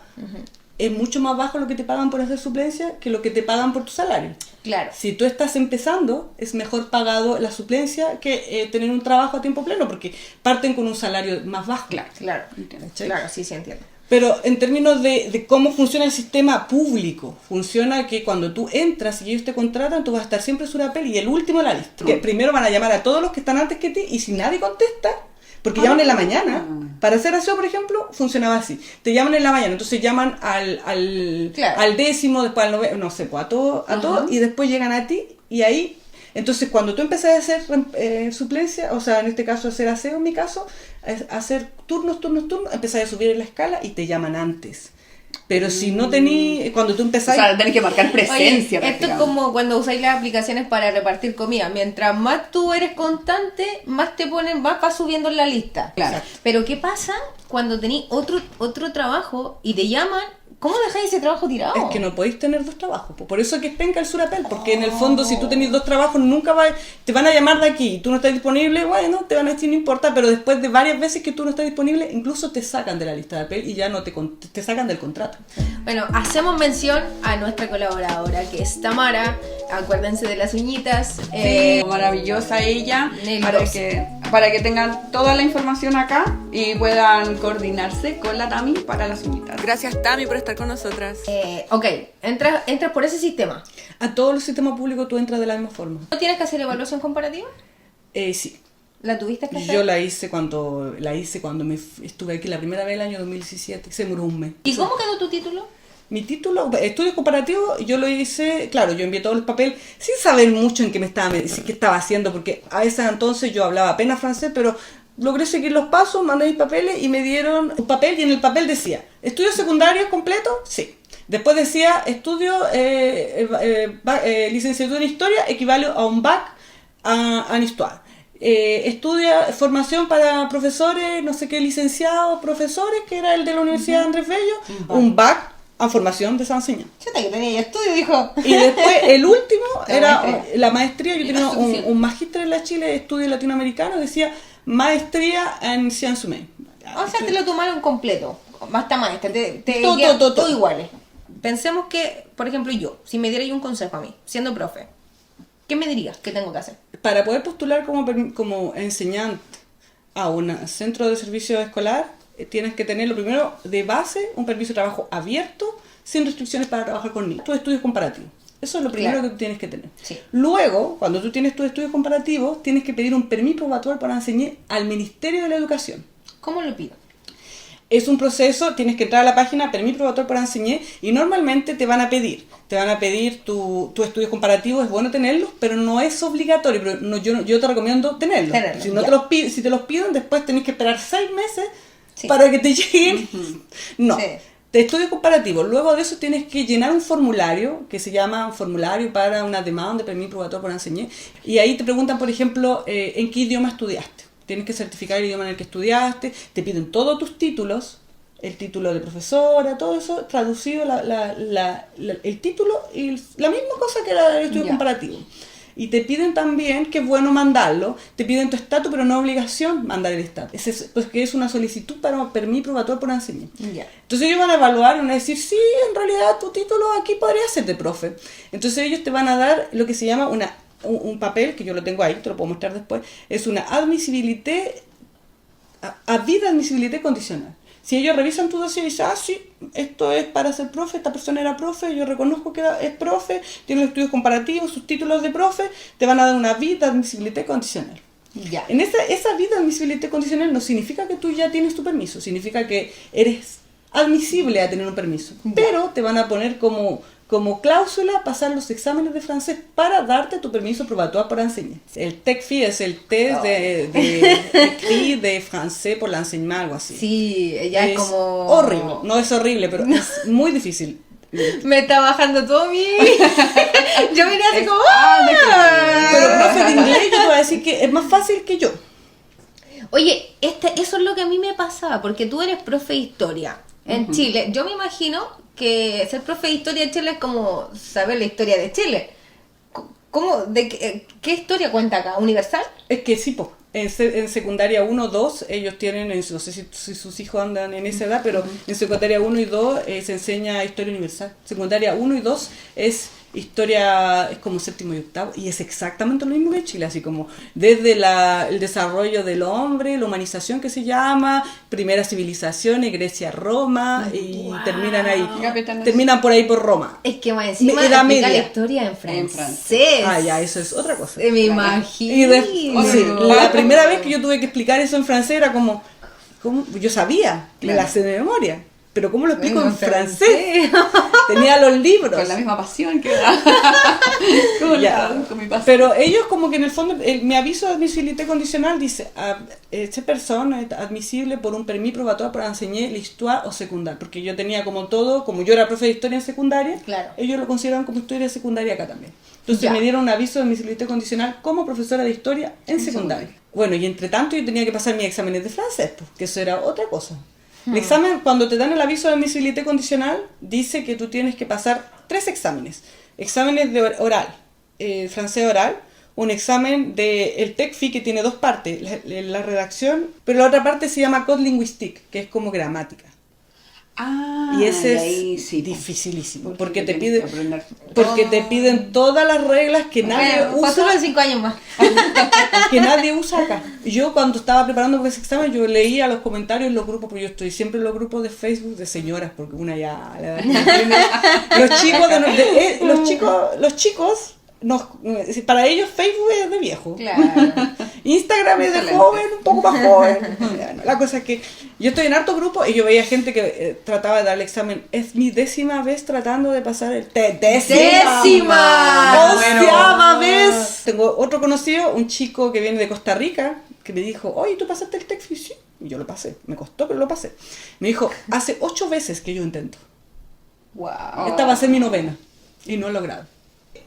es mucho más bajo lo que te pagan por hacer suplencia que lo que te pagan por tu salario. Claro. Si tú estás empezando, es mejor pagado la suplencia que tener un trabajo a tiempo pleno, porque parten con un salario más bajo. Claro. ¿Cachai? Claro, sí, entiendo. Pero en términos de cómo funciona el sistema público, funciona que cuando tú entras y ellos te contratan, tú vas a estar siempre surapel y el último de la lista. Que primero van a llamar a todos los que están antes que ti, y si nadie contesta, porque llaman en la mañana. Para hacer aseo, por ejemplo, funcionaba así. Te llaman en la mañana, entonces llaman al décimo, después al noveno, no sé, pues a todo, y después llegan a ti, y ahí... Entonces, cuando tú empezás a hacer suplencia, o sea, en este caso hacer aseo, en mi caso, hacer turnos, empezás a subir en la escala y te llaman antes. Pero si no tení, cuando tú O empezás... sea, tenés que marcar presencia. Oye, esto es prácticamente. como cuando usáis las aplicaciones para repartir comida. Mientras más tú eres constante, más te ponen, más vas subiendo en la lista. Claro. Pero ¿qué pasa cuando tenés otro trabajo y te llaman? ¿Cómo dejáis ese trabajo tirado? Es que no podéis tener dos trabajos, po. Por eso es que es penca el surapel, porque en el fondo si tú tenés dos trabajos nunca te van a llamar de aquí y tú no estás disponible, bueno, te van a decir no importa, pero después de varias veces que tú no estás disponible, incluso te sacan de la lista de apel y ya no te sacan del contrato. Bueno, hacemos mención a nuestra colaboradora que es Tamara. Acuérdense de las uñitas. Maravillosa ella, Nail para 12. para que tengan toda la información acá y puedan coordinarse con la Tami para las uñitas. Gracias, Tami, por estar con nosotras. Ok, entras por ese sistema. A todos los sistemas públicos tú entras de la misma forma. ¿No tienes que hacer evaluación comparativa? Sí. ¿La tuviste que hacer? Yo la hice cuando estuve aquí la primera vez el año 2017, se demoró un mes. ¿Y cómo quedó tu título? Mi título, estudios comparativos, yo lo hice, claro, yo envié todos los papeles sin saber mucho en qué qué estaba haciendo, porque a ese entonces yo hablaba apenas francés, pero logré seguir los pasos, mandé mis papeles y me dieron un papel y en el papel decía, ¿estudios secundarios completos? Sí. Después decía, licenciatura en Historia equivale a un bac en Histoire. Estudia formación para profesores, no sé qué, licenciados, profesores, que era el de la Universidad Andrés Bello, un bac en formación de esa enseñanza. Chuta, que tenía ya estudio, dijo. Y después el último La era maestría. la maestría. Yo tenía suficiente. un magíster en la Chile de estudios latinoamericanos, decía maestría en Sciences Humaines. O sea, te lo tomaron completo. Hasta maestra. Todo. Iguales. Pensemos que, por ejemplo, yo, si me dierais un consejo a mí, siendo profe, ¿qué me dirías que tengo que hacer? Para poder postular como enseñante a un centro de servicio escolar, tienes que tener lo primero de base un permiso de trabajo abierto, sin restricciones para trabajar con niños. Tus estudios comparativos. Eso es lo primero Claro. que tú tienes que tener. Sí. Luego, cuando tú tienes tus estudios comparativos, tienes que pedir un permiso probatorio para enseñar al Ministerio de la Educación. ¿Cómo lo pido? Es un proceso, tienes que entrar a la página permiso probatorio para enseñar y normalmente te van a pedir tu estudios comparativos, es bueno tenerlos, pero no es obligatorio, pero yo te recomiendo tenerlos. Tenerlos, Si no ya. si te los piden, después tenés que esperar 6 meses Sí. para que te lleguen. No. Sí. De estudios comparativos. Luego de eso tienes que llenar un formulario que se llama un formulario para una demanda de permiso probatorio para enseñar. Y ahí te preguntan, por ejemplo, en qué idioma estudiaste. Tienes que certificar el idioma en el que estudiaste. Te piden todos tus títulos, el título de profesora, todo eso traducido, el título y la misma cosa que era el estudio Ya. comparativo. Y te piden también, que es bueno mandarlo, te piden tu estatus, pero no obligación mandar el estatus. Porque es una solicitud para un permiso probatorio por enseñar. Ya. Entonces ellos van a evaluar y van a decir, sí, en realidad tu título aquí podría ser de profe. Entonces ellos te van a dar lo que se llama un papel, que yo lo tengo ahí, te lo puedo mostrar después, es una admisibilité condicional. Si ellos revisan tu dossier y dicen, sí, esto es para ser profe, esta persona era profe, yo reconozco que es profe, tiene los estudios comparativos, sus títulos de profe, te van a dar una vida de admisibilité condicional. Ya. En esa vida de admisibilité condicional no significa que tú ya tienes tu permiso, significa que eres admisible a tener un permiso, Ya. pero te van a poner como cláusula pasar los exámenes de francés para darte tu permiso probatorio para enseñar. El TECFI es el test de francés por l'enseignement, algo así. Sí, ya es como... horrible, no es horrible, pero es muy difícil. Me está bajando todo mi... Yo venía así como... Pero profe de inglés yo te voy a decir que es más fácil que yo. Oye, eso es lo que a mí me pasaba, porque tú eres profe de historia en Chile. Yo me imagino que ser profe de historia en Chile es como saber la historia de Chile. ¿Cómo? ¿Qué historia cuenta acá? ¿Universal? Es que sí, po. En secundaria 1, 2, ellos tienen, no sé si sus hijos andan en esa edad, pero en secundaria 1 y 2 se enseña historia universal. Secundaria 1 y 2 es historia, es como séptimo y octavo, y es exactamente lo mismo que en Chile, así como desde el desarrollo del hombre, la humanización que se llama, primera civilización, Grecia, Roma, y terminan ahí, terminan por ahí por Roma. Es que más encima Edad explica media. la historia en francés. francés. Ah, ya, eso es otra cosa. Me imagino. Y sí, la primera vez que yo tuve que explicar eso en francés era como yo sabía, me la sé de memoria, pero ¿cómo lo explico en En francés? Tenía los libros. Con la misma pasión que da. ¿Cómo le Ya. traduzco mi pasión? Pero ellos como que en el fondo, mi aviso de admisibilité condicional dice, esta persona es admisible por un permis probatoire para enseñar l'histoire o secundaria, porque yo tenía como todo, como yo era profe de historia en secundaria, Claro. ellos lo consideraban como historia secundaria acá también. Entonces Ya. me dieron un aviso de admisibilité condicional como profesora de historia en secundaria. Bueno, y entre tanto yo tenía que pasar mis exámenes de francés, pues, que eso era otra cosa. El examen, cuando te dan el aviso de admisibilité condicional, dice que tú tienes que pasar 3 exámenes. Exámenes de oral, francés oral, un examen del TECFI que tiene 2 partes, la redacción, pero la otra parte se llama Code Linguistique, que es como gramática. Ah, Y ese es ahí sí, dificilísimo, porque te tienes piden, que aprender. porque te piden todas las reglas que nadie Bueno, pues usa. solo de 5 años más. Que nadie usa acá. Yo cuando estaba preparando para ese examen, yo leía los comentarios en los grupos, porque yo estoy siempre en los grupos de Facebook de señoras, porque una ya la edad que tiene. Los chicos para ellos Facebook es de viejo. Claro. Instagram es de Excelente. joven, un poco más joven. Bueno, la cosa es que yo estoy en harto grupo y yo veía gente que trataba de dar el examen. Es mi 10ª vez tratando de pasar el ¡Décima! 11ª vez. Tengo otro conocido, un chico que viene de Costa Rica, que me dijo, oye, ¿tú pasaste el TECFI? Sí. Y yo lo pasé. Me costó, pero lo pasé. Me dijo, hace 8 veces que yo intento. Wow. Esta va a ser mi 9ª. Y no he logrado.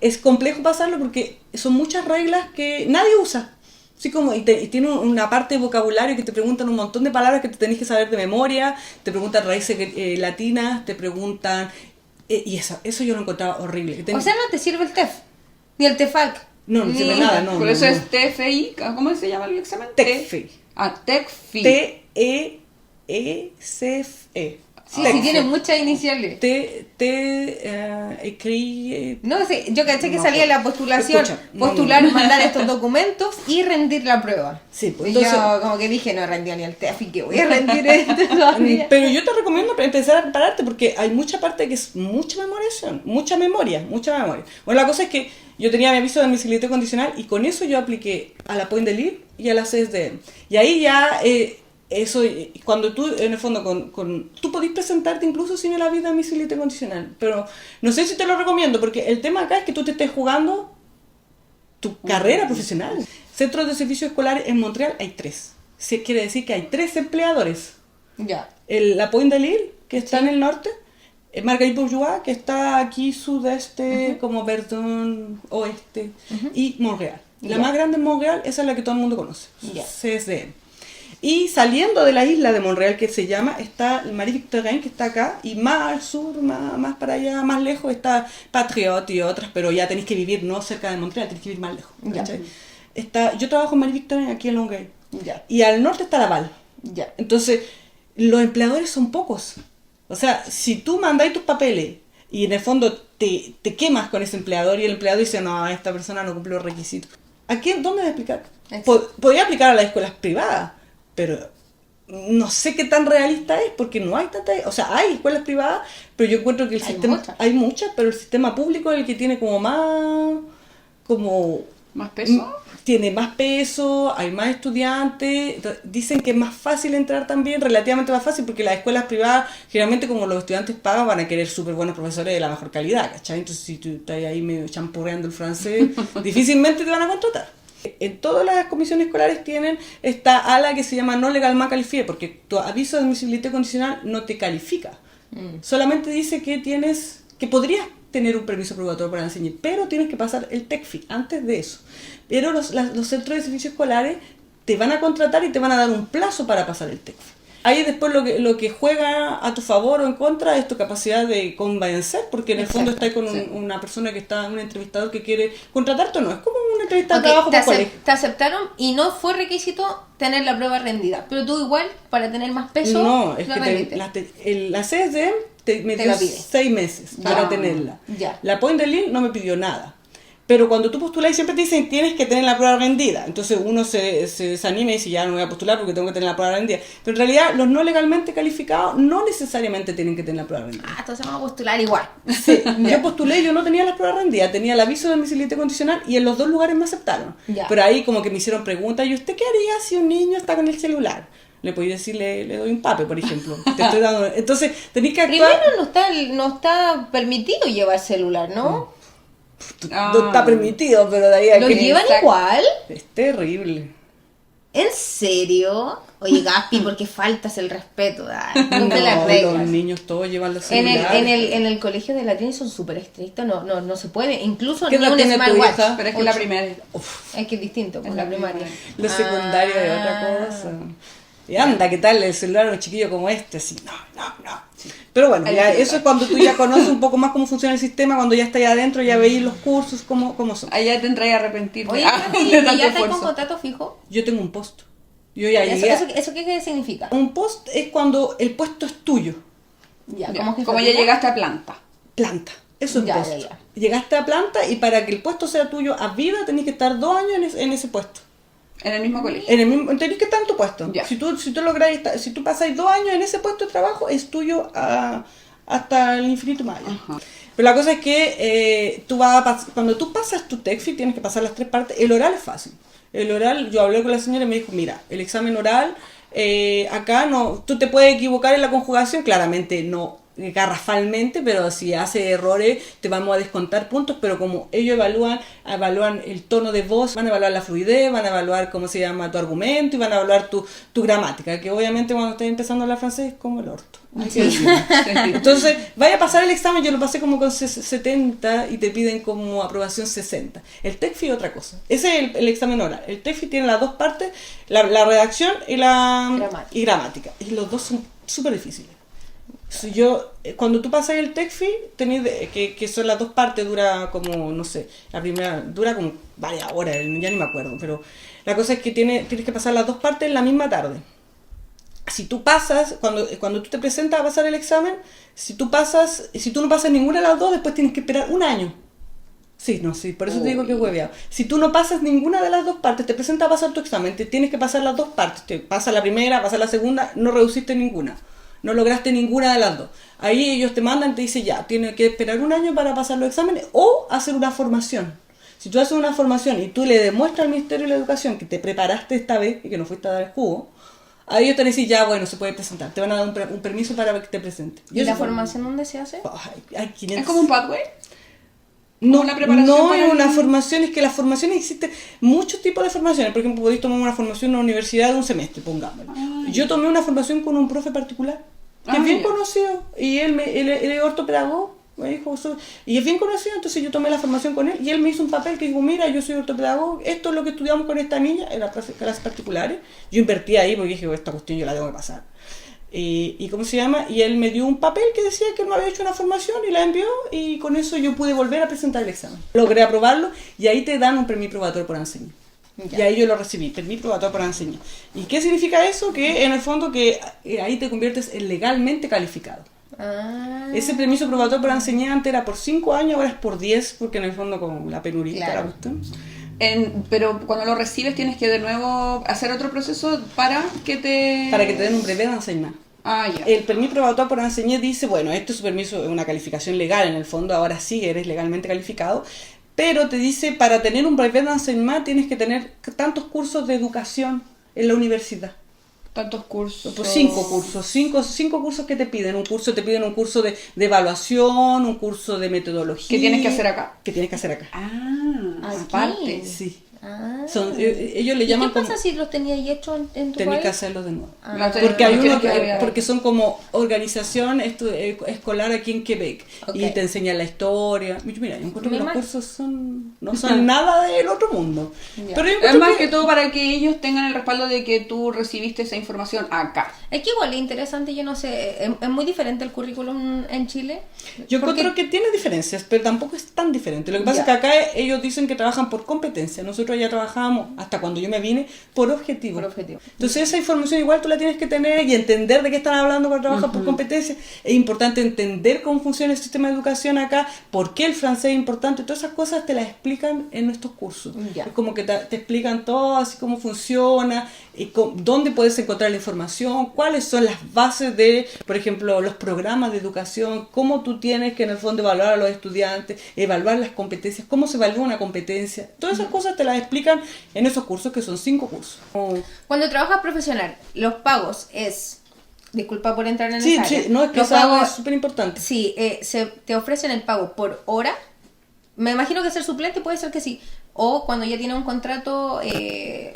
Es complejo pasarlo porque son muchas reglas que nadie usa. Así como, y tiene una parte de vocabulario que te preguntan un montón de palabras que te tenés que saber de memoria, te preguntan raíces latinas, te preguntan... y eso yo lo encontraba horrible. O sea, no te sirve el TEF, ni el TEFAC. No sirve nada, no. Por no, eso no. es TFI, ¿cómo se llama el examen? TECFI. TECFI. T-E-E-C-F-E. Sí, sí, tiene muchas iniciales. Escribí... No sé, yo caché que No, salía la postulación, escucha, no, postular, no. mandar estos documentos y rendir la prueba. Sí, pues, Y entonces- yo como que dije, no rendí ni el TEF y que voy a rendir esto todavía. Pero yo te recomiendo empezar a prepararte porque hay mucha parte que es mucha memoria. Bueno, la cosa es que yo tenía mi aviso de admisibilité condicional y con eso yo apliqué a la Point de Lille y a la CSDM. Y ahí ya, eso, cuando tú, en el fondo, tú podés presentarte incluso sin el aviso de admisibilité condicional. Pero no sé si te lo recomiendo porque el tema acá es que tú te estés jugando tu carrera profesional. Centros de servicios escolares en Montreal hay 3. Quiere decir que hay 3 empleadores. Ya. La Point de Lille, que está en el norte, Marguerite Bourgeois, que está aquí sudeste, como Verdun, oeste, y Montreal. La Ya. más grande en Montreal, esa es la que todo el mundo conoce, Ya. CSDM. Y saliendo de la isla de Montreal, que se llama, está el Marie-Victorin, que está acá, y más al sur, más para allá, más lejos, está Patriot y otras, pero ya tenéis que vivir no cerca de Montreal, tenéis que vivir más lejos. Ya. ¿cachai? Yo trabajo en Marie-Victorin aquí en Longueuil. Ya. Y al norte está Laval. Ya. Entonces, los empleadores son pocos. O sea, si tú mandáis tus papeles y en el fondo te quemas con ese empleador y el empleador dice, no, esta persona no cumple los requisitos. ¿Dónde vas a aplicar? Exacto. Podría aplicar a las escuelas privadas, pero no sé qué tan realista es porque no hay tanta... O sea, hay escuelas privadas, pero yo encuentro que el Hay sistema... muchas. Hay muchas, pero el sistema público es el que tiene como más... ¿Más peso? Tiene más peso, hay más estudiantes, dicen que es más fácil entrar también, relativamente más fácil, porque las escuelas privadas, generalmente como los estudiantes pagan, van a querer súper buenos profesores de la mejor calidad, ¿cachai? Entonces si tú estás ahí medio champurreando el francés, difícilmente te van a contratar. En todas las comisiones escolares tienen esta ala que se llama no legalmente califié, porque tu aviso de admisibilité condicional no te califica. Solamente dice que podrías tener un permiso probatorio para enseñar, pero tienes que pasar el TECFI antes de eso. Pero los centros de servicios escolares te van a contratar y te van a dar un plazo para pasar el TECFI. Ahí después lo que juega a tu favor o en contra es tu capacidad de convencer, porque en el fondo estás con una persona que está, un entrevistador que quiere contratarte o no. Es como una entrevista de Ok, trabajo por colegio. te aceptaron y no fue requisito tener la prueba rendida, pero tú igual, para tener más peso, No, es lo que rendiste. la CSDM me Te dio la pide. 6 meses para Ya. tenerla. Ya. La Point de Lille no me pidió nada. Pero cuando tú postulas siempre te dicen tienes que tener la prueba rendida. Entonces uno se desanima y dice ya no voy a postular porque tengo que tener la prueba rendida. Pero en realidad los no legalmente calificados no necesariamente tienen que tener la prueba rendida. Ah, entonces vamos a postular igual. Yo postulé, yo no tenía la prueba rendida, tenía el aviso de admisibilité condicional y en los 2 lugares me aceptaron. Ya. Pero ahí como que me hicieron preguntas, ¿y usted qué haría si un niño está con el celular? le podéis decir, le doy un pape, por ejemplo. Te estoy dando... Entonces, tenéis que actuar... Primero no está permitido llevar celular, ¿no? No está permitido, pero de ahí a ¿Lo que... llevan igual? Es terrible. ¿En serio? Oye, Gaspi, porque faltas el respeto. Ay, cumple las No, reglas. los niños todos llevan los En celulares. el colegio de la Trini son súper estrictos, no se puede, incluso ¿Qué ni edad un tiene tu smartwatch. hija? Pero es que la primera es... Es que es distinto, pues Es la la primaria. primaria. Lo secundario es otra cosa. Y anda, ¿qué tal el celular a un chiquillo como este? Así, no. Sí. Pero bueno, Ahí ya, sí, eso es cuando tú ya conoces un poco más cómo funciona el sistema, cuando ya estás ahí adentro, ya veis los cursos, cómo son. Allá te entraría a arrepentir Oye, de ¿y tanto ya estás con esfuerzo. contrato fijo? Yo tengo un post. Yo ya llegué. ¿Eso qué significa? Un post es cuando el puesto es tuyo. Ya, Ya, ¿cómo como ya llegaste a planta. Planta. Eso es Ya, post. ya. Llegaste a planta y para que el puesto sea tuyo a vida tenés que estar 2 años en ese puesto. En el mismo colegio. En el mismo, tenés que estar en tu puesto. Ya. Si tú lográis, si tú pasáis 2 años en ese puesto de trabajo, es tuyo hasta el infinito más allá. Ajá. Pero la cosa es que cuando tú pasas tu TECFI, tienes que pasar las 3 partes. El oral es fácil. El oral, yo hablé con la señora y me dijo, mira, el examen oral, acá no, tú te puedes equivocar en la conjugación, claramente no garrafalmente, pero si hace errores te vamos a descontar puntos, pero como ellos evalúan el tono de voz, van a evaluar la fluidez, van a evaluar cómo se llama tu argumento y van a evaluar tu gramática, que obviamente cuando estés empezando a hablar francés es como el orto. Hay que decirlo. Entonces, vaya a pasar el examen, yo lo pasé como con 70 y te piden como aprobación 60. El TECFI es otra cosa. Ese es el examen oral. El TECFI tiene las 2 partes, la redacción y gramática. Y los dos son súper difíciles. Cuando tú pasas el TECFI, que son las 2 partes, dura como, no sé, la primera dura como varias horas, ya ni me acuerdo, pero la cosa es que tienes que pasar las 2 partes en la misma tarde. Si tú pasas, cuando tú te presentas a pasar el examen, si tú no pasas ninguna de las 2, después tienes que esperar 1 año. Sí, por eso te digo que es hueveado. Si tú no pasas ninguna de las 2 partes, te presentas a pasar tu examen, te tienes que pasar las 2 partes, te pasa la primera, pasa la segunda, no reduciste ninguna. No lograste ninguna de las 2. Ahí ellos te mandan, te dicen ya, tienes que esperar 1 año para pasar los exámenes o hacer una formación. Si tú haces una formación y tú le demuestras al Ministerio de la Educación que te preparaste esta vez y que no fuiste a dar el jugo, ahí ellos te dicen ya, bueno, se puede presentar. Te van a dar un permiso para que te presentes. ¿Y la formación dónde se hace? Hay 500. ¿Es como un pathway? No, una preparación no para es una el- formación, es que las formaciones existen muchos tipos de formaciones. Por ejemplo, podéis tomar una formación en una universidad de un semestre, pongámoslo. Yo tomé una formación con un profe particular, que es bien ya. conocido, y él es ortopedagogo, me dijo, y es bien conocido, entonces yo tomé la formación con él, y él me hizo un papel que dijo, mira, yo soy ortopedagogo, esto es lo que estudiamos con esta niña, en las clases particulares. Yo invertí ahí porque dije, esta cuestión yo la tengo que pasar. Y ¿cómo se llama? Y él me dio un papel que decía que no había hecho una formación y la envió y con eso yo pude volver a presentar el examen. Logré aprobarlo y ahí te dan un premio probator por enseñar. Y ahí yo lo recibí, premio probator por enseñar. ¿Y qué significa eso? Que en el fondo que ahí te conviertes en legalmente calificado. Ese permiso probator por enseñar antes era por 5 años, ahora es por 10, porque en el fondo con la penurita Claro. la cuestión. Pero cuando lo recibes tienes que de nuevo hacer otro proceso para que te den un brevet d'enseignement. Ah, ya. El permiso probator por enseñar dice, bueno, este es su permiso, es una calificación legal en el fondo, ahora sí eres legalmente calificado, pero te dice, para tener un brevet d'enseignement tienes que tener tantos cursos de educación en la universidad. Tantos cursos. Pues 5 cursos, 5 cursos que te piden un curso de evaluación, un curso de metodología. ¿Qué tienes que hacer acá? Que tienes que hacer acá. Ah, Aquí. aparte. Sí. Ah. Ellos le ¿Y llaman qué pasa si los tenías hecho en tu tenés país? que hacerlo de nuevo. No te- Porque hay no uno quieres que- porque son como organización escolar aquí en Quebec Ok. y te enseñan la historia. Mira, yo encuentro que Me los imag- cursos no son nada del otro mundo. Ya. Pero yo Es encuentro más que todo para que ellos tengan el respaldo de que tú recibiste esa información acá. Es que igual es interesante, yo no sé, es muy diferente el currículum en Chile. Yo Porque- encuentro que tiene diferencias, pero tampoco es tan diferente. Lo que pasa Ya. es que acá ellos dicen que trabajan por competencia. Nosotros ya trabajamos, hasta cuando yo me vine, por objetivo. Por objetivo. Entonces esa información igual tú la tienes que tener y entender de qué están hablando cuando trabajan por competencia. Es importante entender cómo funciona el sistema de educación acá, por qué el francés es importante. Todas esas cosas te las explican en nuestros cursos. Ya. Es como que te explican todo, así cómo funciona, y dónde puedes encontrar la información, cuáles son las bases de, por ejemplo, los programas de educación, cómo tú tienes que en el fondo evaluar a los estudiantes, evaluar las competencias, cómo se evalúa una competencia. Todas esas cosas te las explican en esos cursos, que son 5 cursos. Cuando trabajas profesional, los pagos es... Disculpa por entrar en Sí, esa área. sí, no, es que Los esa pagos, es súper importante. sí, te ofrecen el pago por hora. Me imagino que ser suplente puede ser que sí. O cuando ya tiene un contrato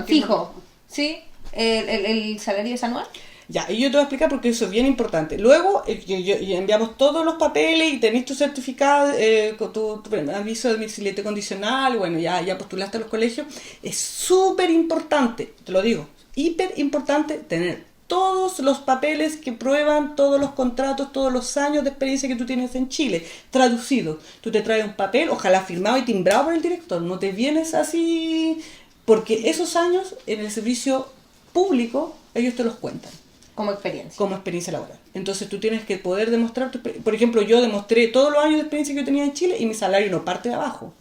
fijo, ¿sí? El salario es anual. Ya, y yo te voy a explicar porque eso es bien importante. Luego enviamos todos los papeles y tenés tu certificado, con tu aviso de domicilio condicional, bueno, ya postulaste a los colegios. Es súper importante, te lo digo, hiper importante tener todos los papeles que prueban todos los contratos, todos los años de experiencia que tú tienes en Chile, traducido. Tú te traes un papel, ojalá firmado y timbrado por el director, no te vienes así, porque esos años en el servicio público ellos te los cuentan Como experiencia. como experiencia laboral. Entonces tú tienes que poder demostrar, por ejemplo, yo demostré todos los años de experiencia que yo tenía en Chile y mi salario no parte de abajo.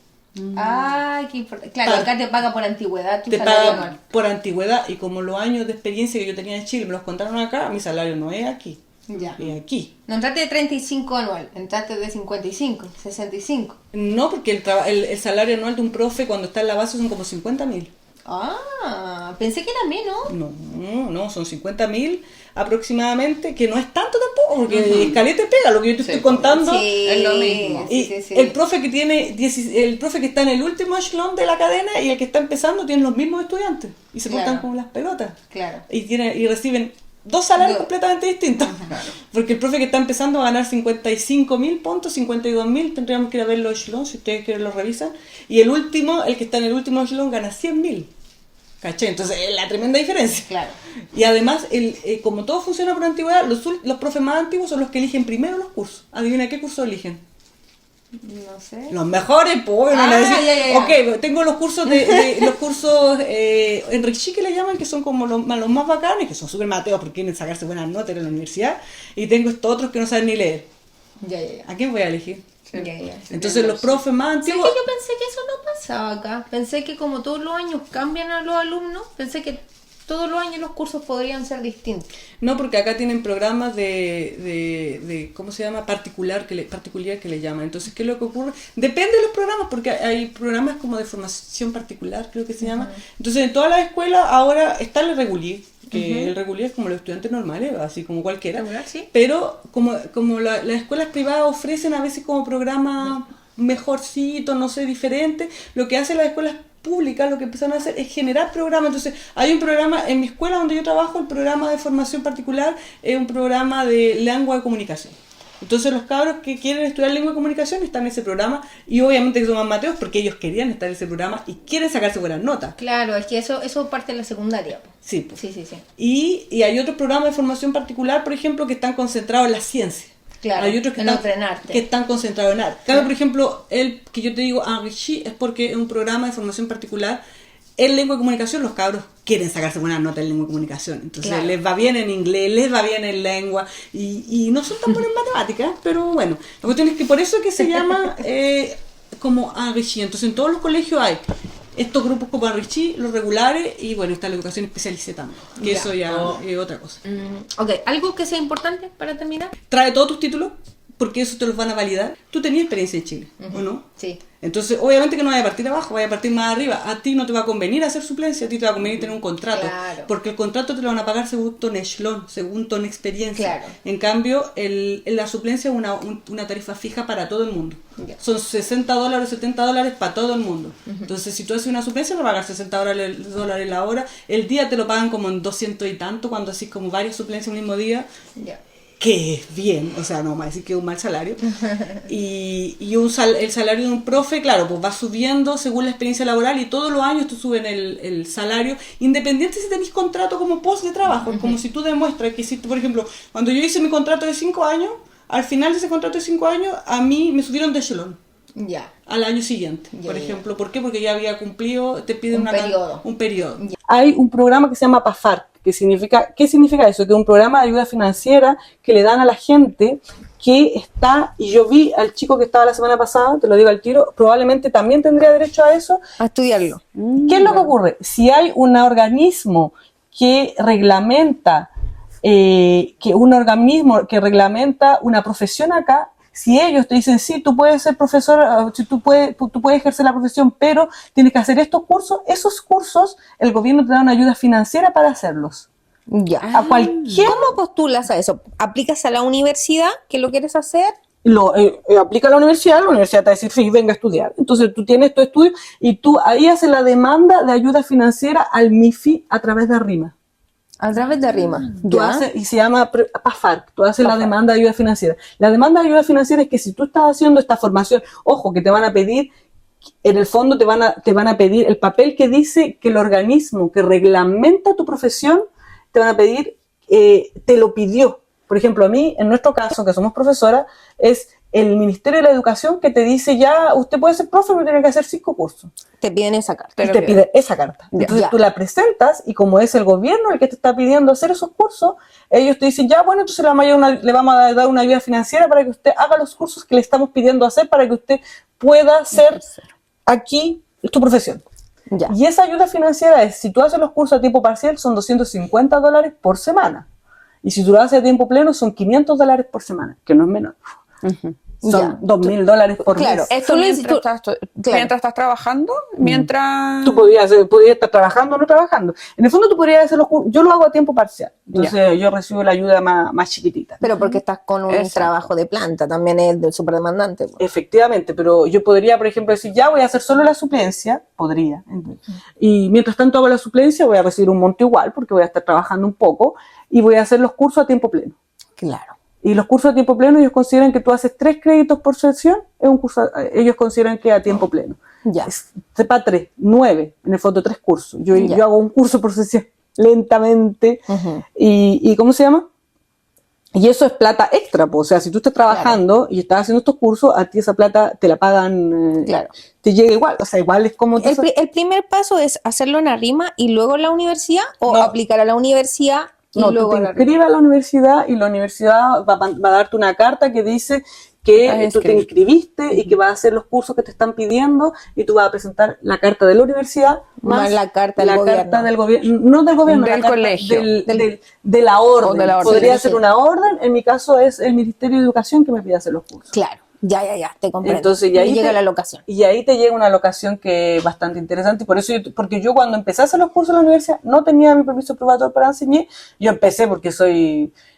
Ay, qué importante. Claro, acá te paga por antigüedad tu Te salario pagan anual. por antigüedad y como los años de experiencia que yo tenía en Chile me los contaron acá, mi salario no es aquí, Ya. es aquí. No entraste de 35 anual, entraste de 55, 65. No, porque el salario anual de un profe cuando está en la base son como 50.000. Ah, pensé que era menos. No, son 50.000 aproximadamente, que no es tanto tampoco, porque escalete pega lo que yo te estoy contando. Sí, es lo mismo. Y sí. el profe que el profe que está en el último echelón de la cadena y el que está empezando tienen los mismos estudiantes y se Claro. portan como las pelotas. Claro. Y reciben 2 salarios Yo- completamente distintos. Porque el profe que está empezando va a ganar 55.000 puntos, 52.000, tendríamos que ir a ver los echelons si ustedes quieren los revisan. Y el último, el que está en el último echelón gana 100.000. ¿Cachai? Entonces es la tremenda diferencia. Claro. Y además, como todo funciona por antigüedad, los profes más antiguos son los que eligen primero los cursos. Adivina qué curso eligen. No sé. Los mejores, pues, Ah, van a decir, ya. ok, tengo los cursos los cursos Enrichi que le llaman, que son como los más bacanes, que son súper mateos porque quieren sacarse buenas notas en la universidad, y tengo estos otros que no saben ni leer. Ya. ¿A quién voy a elegir? Ya. Entonces los profes más ¿Sabes que antiguos... yo pensé que eso no pasaba acá? Pensé que como todos los años cambian a los alumnos, pensé que todos los años los cursos podrían ser distintos. No, porque acá tienen programas de ¿cómo se llama? Particular que le llaman. Entonces, ¿qué es lo que ocurre? Depende de los programas, porque hay programas como de formación particular, creo que se llama. Entonces, en todas las escuelas ahora está el regulí, que el regulí es como los estudiantes normales, así como cualquiera. Regular, sí. Pero como las escuelas privadas ofrecen a veces como programas mejorcitos, no sé, diferentes, lo que hacen las escuelas públicas, lo que empezaron a hacer es generar programas. Entonces, hay un programa en mi escuela donde yo trabajo, el programa de formación particular es un programa de lengua de comunicación. Entonces, los cabros que quieren estudiar lengua de comunicación están en ese programa y obviamente que son más mateos porque ellos querían estar en ese programa y quieren sacarse buenas notas. Claro, es que eso parte de la secundaria. Po. Sí, pues. Sí. Y hay otros programas de formación particular, por ejemplo, que están concentrados en la ciencia. Claro, Hay otros que en están, otro en arte. que están concentrados en arte. Claro, por ejemplo, el que yo te digo, Enrichi, es porque es un programa de formación particular en lengua de comunicación. Los cabros quieren sacarse buenas notas en lengua de comunicación. Entonces Claro. les va bien en inglés, les va bien en lengua y no son tan buenos en matemáticas, pero bueno. La cuestión es que por eso es que se llama como Enrichi. Entonces en todos los colegios hay estos grupos como Enrichi, los regulares y bueno, está la educación especializada también. Que Ya. eso ya es otra cosa. Ok, ¿algo que sea importante para terminar? Trae todos tus títulos, porque eso te los van a validar. Tú tenías experiencia en Chile, ¿o no? Sí. Entonces, obviamente que no vaya a partir abajo, vaya a partir más arriba. A ti no te va a convenir hacer suplencia, a ti te va a convenir tener un contrato. Claro. Porque el contrato te lo van a pagar según ton echelón, según ton experiencia. Claro. En cambio, la suplencia es una tarifa fija para todo el mundo. Ya. Son $60, $70 para todo el mundo. Entonces, si tú haces una suplencia, no pagas $60 la hora. El día te lo pagan como en 200 y tanto, cuando haces como varias suplencias el mismo día. Ya. Que es bien, o sea, no vamos a decir que es un mal salario. El salario de un profe, claro, pues va subiendo según la experiencia laboral y todos los años te suben el salario, independiente si tenés contrato como post de trabajo. Es como si tú demuestras que si tú, por ejemplo, cuando yo hice mi contrato de 5 años, al final de ese contrato de 5 años, a mí me subieron de echelón Ya. al año siguiente, Ya, por ya. ejemplo. ¿Por qué? Porque ya había cumplido, te piden Un periodo. un periodo. Hay un programa que se llama PAFAR, ¿qué significa eso? Que es un programa de ayuda financiera que le dan a la gente que está, y yo vi al chico que estaba la semana pasada, te lo digo al tiro, probablemente también tendría derecho a eso. A estudiarlo. ¿Qué es lo que ocurre? Si hay un organismo que reglamenta que un organismo que reglamenta una profesión acá, si ellos te dicen, sí, tú puedes ser profesor, si tú puedes ejercer la profesión, pero tienes que hacer estos cursos, esos cursos el gobierno te da una ayuda financiera para hacerlos. Ya. A cualquier... ¿Cómo postulas a eso? ¿Aplicas a la universidad que lo quieres hacer? Lo aplica a la universidad te va a decir, sí, venga a estudiar. Entonces tú tienes tu estudio y tú ahí haces la demanda de ayuda financiera al MIFI a través de RIMA. A través de RIMA. Tú haces, y se llama PAFAR, tú haces la demanda de ayuda financiera. La demanda de ayuda financiera es que si tú estás haciendo esta formación, ojo, que te van a pedir, en el fondo te van a pedir el papel que dice que el organismo que reglamenta tu profesión, te van a pedir, te lo pidió. Por ejemplo, a mí, en nuestro caso, que somos profesoras, es el Ministerio de la Educación que te dice ya, usted puede ser profe, pero tiene que hacer 5 cursos. Te piden esa carta. Y te pide esa carta. Entonces Ya. tú la presentas y como es el gobierno el que te está pidiendo hacer esos cursos, ellos te dicen, ya, bueno, entonces le vamos a dar una ayuda financiera para que usted haga los cursos que le estamos pidiendo hacer para que usted pueda hacer aquí tu profesión. Ya. Y esa ayuda financiera es, si tú haces los cursos a tiempo parcial, son $250 por semana. Y si tú lo haces a tiempo pleno, son $500 por semana, que no es menor. Son Ya. $2.000 por Claro. mes. Esto Tú lo mientras, dices- estás, claro. mientras estás trabajando, mientras... Tú podías estar trabajando o no trabajando. En el fondo tú podrías hacer los cursos. Yo lo hago a tiempo parcial. Entonces yo recibo la ayuda más chiquitita. Pero porque estás con un Exacto. trabajo de planta, también es súper demandante. Efectivamente, pero yo podría, por ejemplo, decir, ya voy a hacer solo la suplencia, podría. Y mientras tanto hago la suplencia, voy a recibir un monto igual, porque voy a estar trabajando un poco, y voy a hacer los cursos a tiempo pleno. Claro. Y los cursos a tiempo pleno, ellos consideran que tú haces 3 créditos por sesión, es un curso, ellos consideran que a tiempo pleno. Ya. Sepa 3, 9, en el fondo 3 cursos. Yo Ya. hago un curso por sesión lentamente. Ujú. ¿Y cómo se llama? Y eso es plata extra, pues. O sea, si tú estás trabajando y estás haciendo estos cursos, a ti esa plata te la pagan, Claro. te llega igual. O sea, igual es como... El primer paso es hacerlo en la RIMA y luego en la universidad, o No. aplicar a la universidad y No, tú luego te a la RIMA. inscribes a la universidad y la universidad va a darte una carta que dice que Has tú te inscribiste y que vas a hacer los cursos que te están pidiendo y tú vas a presentar la carta de la universidad Más la carta del gobierno. del gobierno, no del gobierno, Del la carta colegio. de la orden. O de la orden. Podría Sí, ser sí. una orden, en mi caso es el Ministerio de Educación que me pide hacer los cursos. Claro. Ya, te comprendo. Entonces, y llega la locación. Y ahí te llega una locación que es bastante interesante. Y por eso porque yo cuando empecé a hacer los cursos en la universidad no tenía mi permiso probatorio para enseñar. Yo empecé porque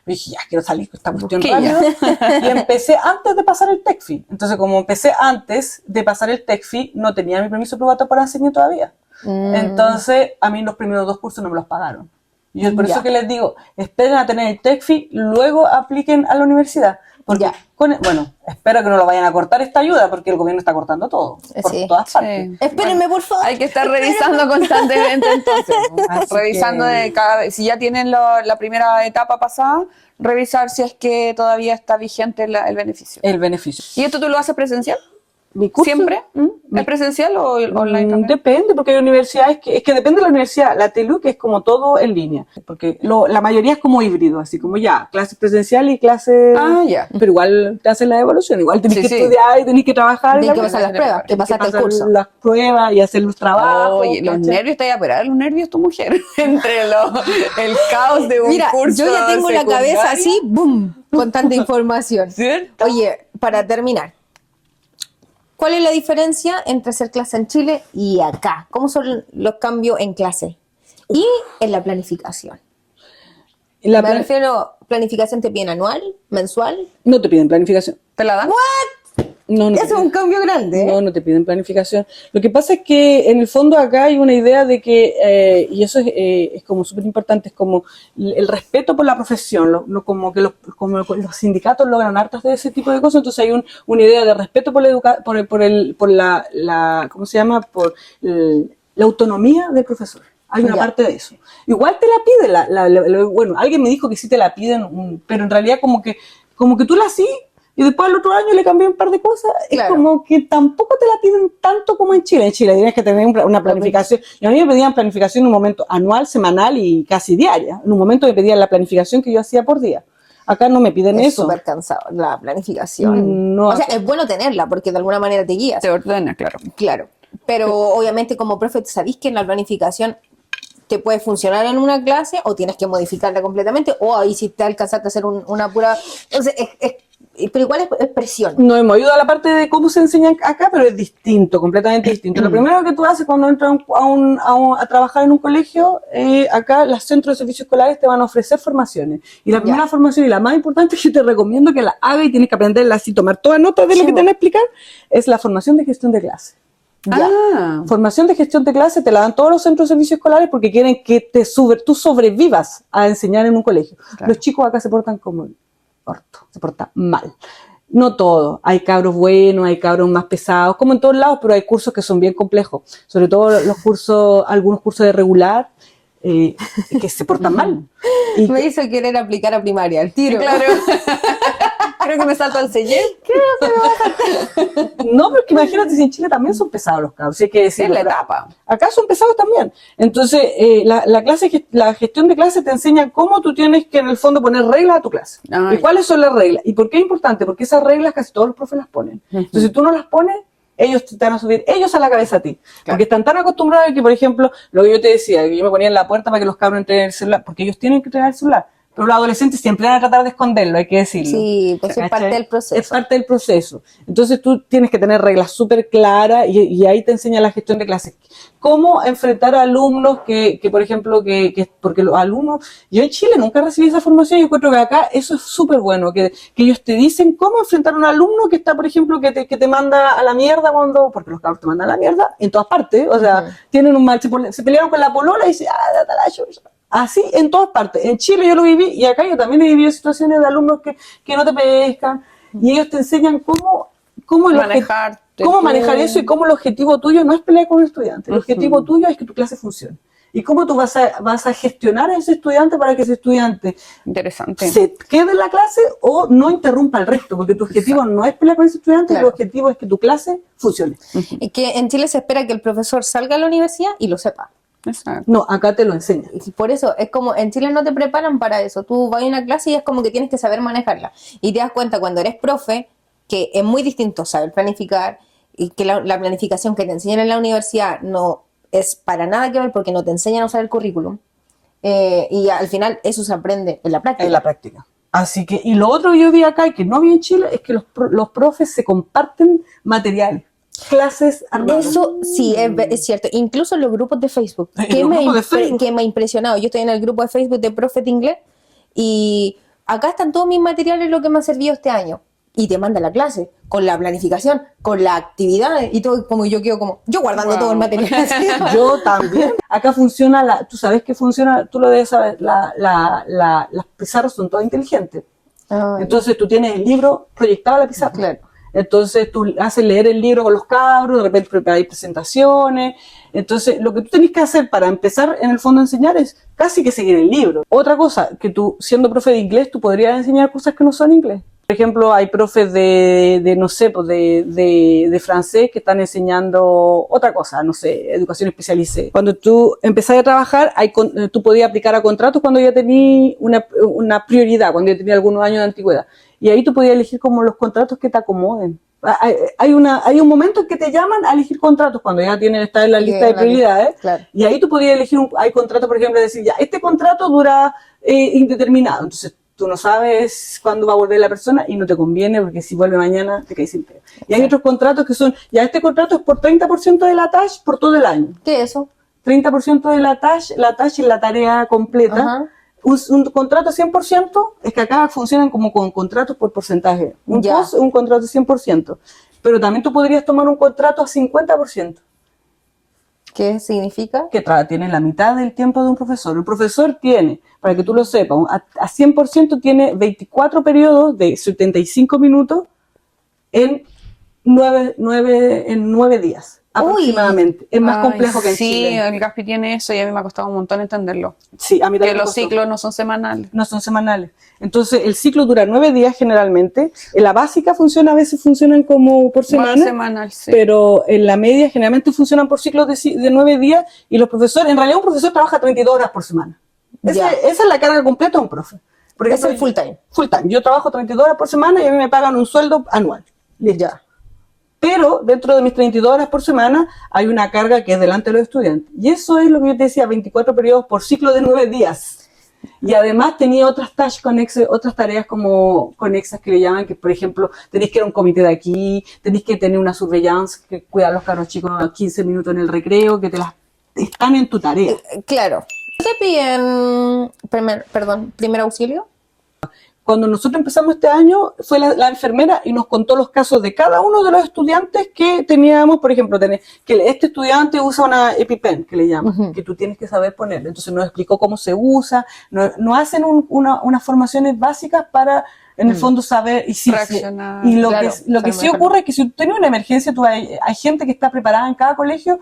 dije, ya quiero salir con esta cuestión Busquilla. rápido. Y empecé antes de pasar el TECFI. Entonces, como empecé antes de pasar el TECFI, no tenía mi permiso probatorio para enseñar todavía. Entonces, a mí los primeros 2 cursos no me los pagaron. Y yo por Ya. eso que les digo, esperen a tener el TECFI, luego apliquen a la universidad. Porque Ya. bueno, espero que no lo vayan a cortar esta ayuda, porque el gobierno está cortando todo, por Sí. todas partes. Sí. Espérenme, por favor. Hay que estar revisando constantemente entonces. Así Revisando que- de cada vez. Si ya tienen la primera etapa pasada, revisar si es que todavía está vigente el beneficio. El beneficio. ¿Y esto tú lo haces presencial? ¿Mi curso? ¿Siempre? ¿Es presencial o online también? Depende, porque hay universidades es que depende de la universidad. La TELUC es como todo en línea, porque la mayoría es como híbrido, así como ya, clase presencial y clase... Ah, ya. Pero igual te hacen la evaluación, igual tenés Sí, que sí. estudiar y tenés que trabajar. Tienes que y pasar las pruebas, que pasaste el pasar curso. las pruebas y hacer los trabajos. Oye, los ¿cachai? nervios, te voy a operar los nervios tu mujer. Entre el caos de un Mira, curso yo ya tengo la cabeza secundario. así, ¡boom! Con tanta información. ¿Cierto? Oye, para terminar, ¿cuál es la diferencia entre hacer clase en Chile y acá? ¿Cómo son los cambios en clase? Y en la planificación. La Me plan- refiero, ¿planificación te piden anual, mensual? No te piden planificación. ¿Te la dan? No, Eso es un cambio grande, ¿eh? No te piden planificación. Lo que pasa es que en el fondo acá hay una idea de que, y eso es como súper importante, es como el respeto por la profesión, como que como los sindicatos logran hartas de ese tipo de cosas, entonces hay una idea de respeto por la ¿cómo se llama? Por la autonomía del profesor. Hay una Ya. parte de eso. Igual te la piden, bueno, alguien me dijo que sí te la piden, pero en realidad como que tú la hacís y después al otro año le cambié un par de cosas, Claro. es como que tampoco te la piden tanto como en Chile. En Chile tienes que tener una planificación. Y a mí me pedían planificación en un momento anual, semanal y casi diaria. En un momento me pedían la planificación que yo hacía por día. Acá no me piden Es eso. súper cansado la planificación. No, O sea, es bueno tenerla porque de alguna manera te guías. Te ordena, claro. Claro. Pero obviamente como profe sabéis que en la planificación te puede funcionar en una clase o tienes que modificarla completamente o ahí sí te alcanzaste a hacer una pura... Entonces, pero igual es presión. No hemos ido a la parte de cómo se enseña acá, pero es distinto, completamente distinto. Lo primero que tú haces cuando entras a trabajar en un colegio, acá los centros de servicios escolares te van a ofrecer formaciones. Y la primera formación y la más importante que te recomiendo que la hagas y tienes que aprenderla así, tomar todas notas de lo que te van a explicar, es la formación de gestión de clase. Formación de gestión de clase te la dan todos los centros de servicios escolares porque quieren que tú sobrevivas a enseñar en un colegio. Claro. Los chicos acá se portan como orto, se portan mal. No todo, hay cabros buenos, hay cabros más pesados, como en todos lados, pero hay cursos que son bien complejos, sobre todo algunos cursos de regular, que se portan mal. Y me hizo querer aplicar a primaria, al tiro. Claro. Creo que me salto al sellé. No, pero es que imagínate, si en Chile también son pesados los cabros, hay que decirlo. Es la etapa. Acá son pesados también. Entonces, la gestión de clase te enseña cómo tú tienes que, en el fondo, poner reglas a tu clase. Ay. ¿Y cuáles son las reglas? ¿Y por qué es importante? Porque esas reglas casi todos los profes las ponen. Entonces, si tú no las pones, ellos te van a subir ellos a la cabeza a ti. Claro. Porque están tan acostumbrados que, por ejemplo, lo que yo te decía, que yo me ponía en la puerta para que los cabros entreguen el celular, porque ellos tienen que entregar el celular. Pero los adolescentes siempre van a tratar de esconderlo, hay que decirlo. Sí, pues es parte del proceso. Es parte del proceso. Entonces tú tienes que tener reglas súper claras y ahí te enseña la gestión de clases. Cómo enfrentar a alumnos que por ejemplo, porque los alumnos... Yo en Chile nunca recibí esa formación y encuentro que acá eso es súper bueno, que ellos te dicen cómo enfrentar a un alumno que está, por ejemplo, que te manda a la mierda porque los cabros te mandan a la mierda en todas partes. O sea, tienen un mal... Se pelearon con la polola y dicen, así en todas partes. En Chile yo lo viví y acá yo también he vivido situaciones de alumnos que no te pescan y ellos te enseñan cómo manejar eso y cómo el objetivo tuyo no es pelear con un estudiante. El objetivo tuyo es que tu clase funcione. Y cómo tú vas a gestionar a ese estudiante para que ese estudiante se quede en la clase o no interrumpa el resto, porque tu objetivo no es pelear con ese estudiante, el objetivo es que tu clase funcione. Y que en Chile se espera que el profesor salga a la universidad y lo sepa. Exacto. No, acá te lo enseñan. Por eso, es como, en Chile no te preparan para eso. Tú vas a una clase y es como que tienes que saber manejarla. Y te das cuenta cuando eres profe que es muy distinto saber planificar y que la planificación que te enseñan en la universidad no es para nada que ver porque no te enseñan a usar el currículum. Y al final eso se aprende en la práctica. En la práctica. Así que, y lo otro que yo vi acá y que no vi en Chile es que los profes se comparten materiales. Clases armadas. Eso sí, es cierto. Incluso en los grupos de Facebook. Que me ha impresionado. Yo estoy en el grupo de Facebook de Profes de Inglés y acá están todos mis materiales, lo que me ha servido este año. Y te manda la clase, con la planificación, con las actividades y todo, como yo quedo como, yo guardando todo el material. Yo también. Acá funciona, tú sabes que funciona, tú lo debes saber, las pizarras son todas inteligentes. Entonces tú tienes el libro proyectado a la pizarra. Claro. Entonces tú haces leer el libro con los cabros, de repente preparáis presentaciones. Entonces lo que tú tenés que hacer para empezar en el fondo a enseñar es casi que seguir el libro. Otra cosa, que tú siendo profe de inglés tú podrías enseñar cosas que no son inglés. Por ejemplo, hay profes de francés que están enseñando otra cosa, no sé, educación especializada. Cuando tú empezás a trabajar, tú podías aplicar a contratos cuando ya tenías una prioridad, cuando ya tenías algunos años de antigüedad. Y ahí tú podías elegir como los contratos que te acomoden. Hay un momento en que te llaman a elegir contratos cuando ya estás en la lista de prioridades. Claro. Y ahí tú podías elegir, hay contratos, por ejemplo, de decir, ya, este contrato dura indeterminado. Entonces, tú no sabes cuándo va a volver la persona y no te conviene porque si vuelve mañana te caes sin pega. Y hay otros contratos que son, ya este contrato es por 30% de la TASH por todo el año. ¿Qué es eso? 30% de la TASH es la tarea completa. Ajá. Un contrato 100% es que acá funcionan como con contratos por porcentaje. Un contrato 100%. Pero también tú podrías tomar un contrato a 50%. ¿Qué significa? Que tiene la mitad del tiempo de un profesor. El profesor tiene, para que tú lo sepas, a 100% tiene 24 periodos de 75 minutos en 9 días. Aproximadamente. Es más complejo que en Chile. Sí, el Gaspi tiene eso y a mí me ha costado un montón entenderlo. Sí, a mí también. Que los ciclos no son semanales. No son semanales. Entonces, el ciclo dura 9 días generalmente. En la básica a veces funcionan como por semana. Semanal, sí. Pero en la media generalmente funcionan por ciclos de 9 días. Y los profesores, en realidad un profesor trabaja 32 horas por semana. Esa es la carga completa de un profe. Por ejemplo, es full time. Full time. Yo trabajo 32 horas por semana y a mí me pagan un sueldo anual. Listo. Ya. Pero dentro de mis 32 horas por semana hay una carga que es delante de los estudiantes. Y eso es lo que yo te decía, 24 periodos por ciclo de 9 días. Y además tenía otras otras tareas como conexas que le llaman, que por ejemplo, tenéis que ir a un comité de aquí, tenéis que tener una surveillance que cuida a los caros chicos 15 minutos en el recreo, que están en tu tarea. Claro. ¿Te piden primer auxilio? Cuando nosotros empezamos este año, fue la enfermera y nos contó los casos de cada uno de los estudiantes que teníamos. Por ejemplo, que este estudiante usa una EpiPen, que le llaman, que tú tienes que saber poner. Entonces nos explicó cómo se usa. Nos hacen unas formaciones básicas para, en el fondo, saber reaccionar. Y lo que sí ocurre es que si tú tienes una emergencia, hay gente que está preparada en cada colegio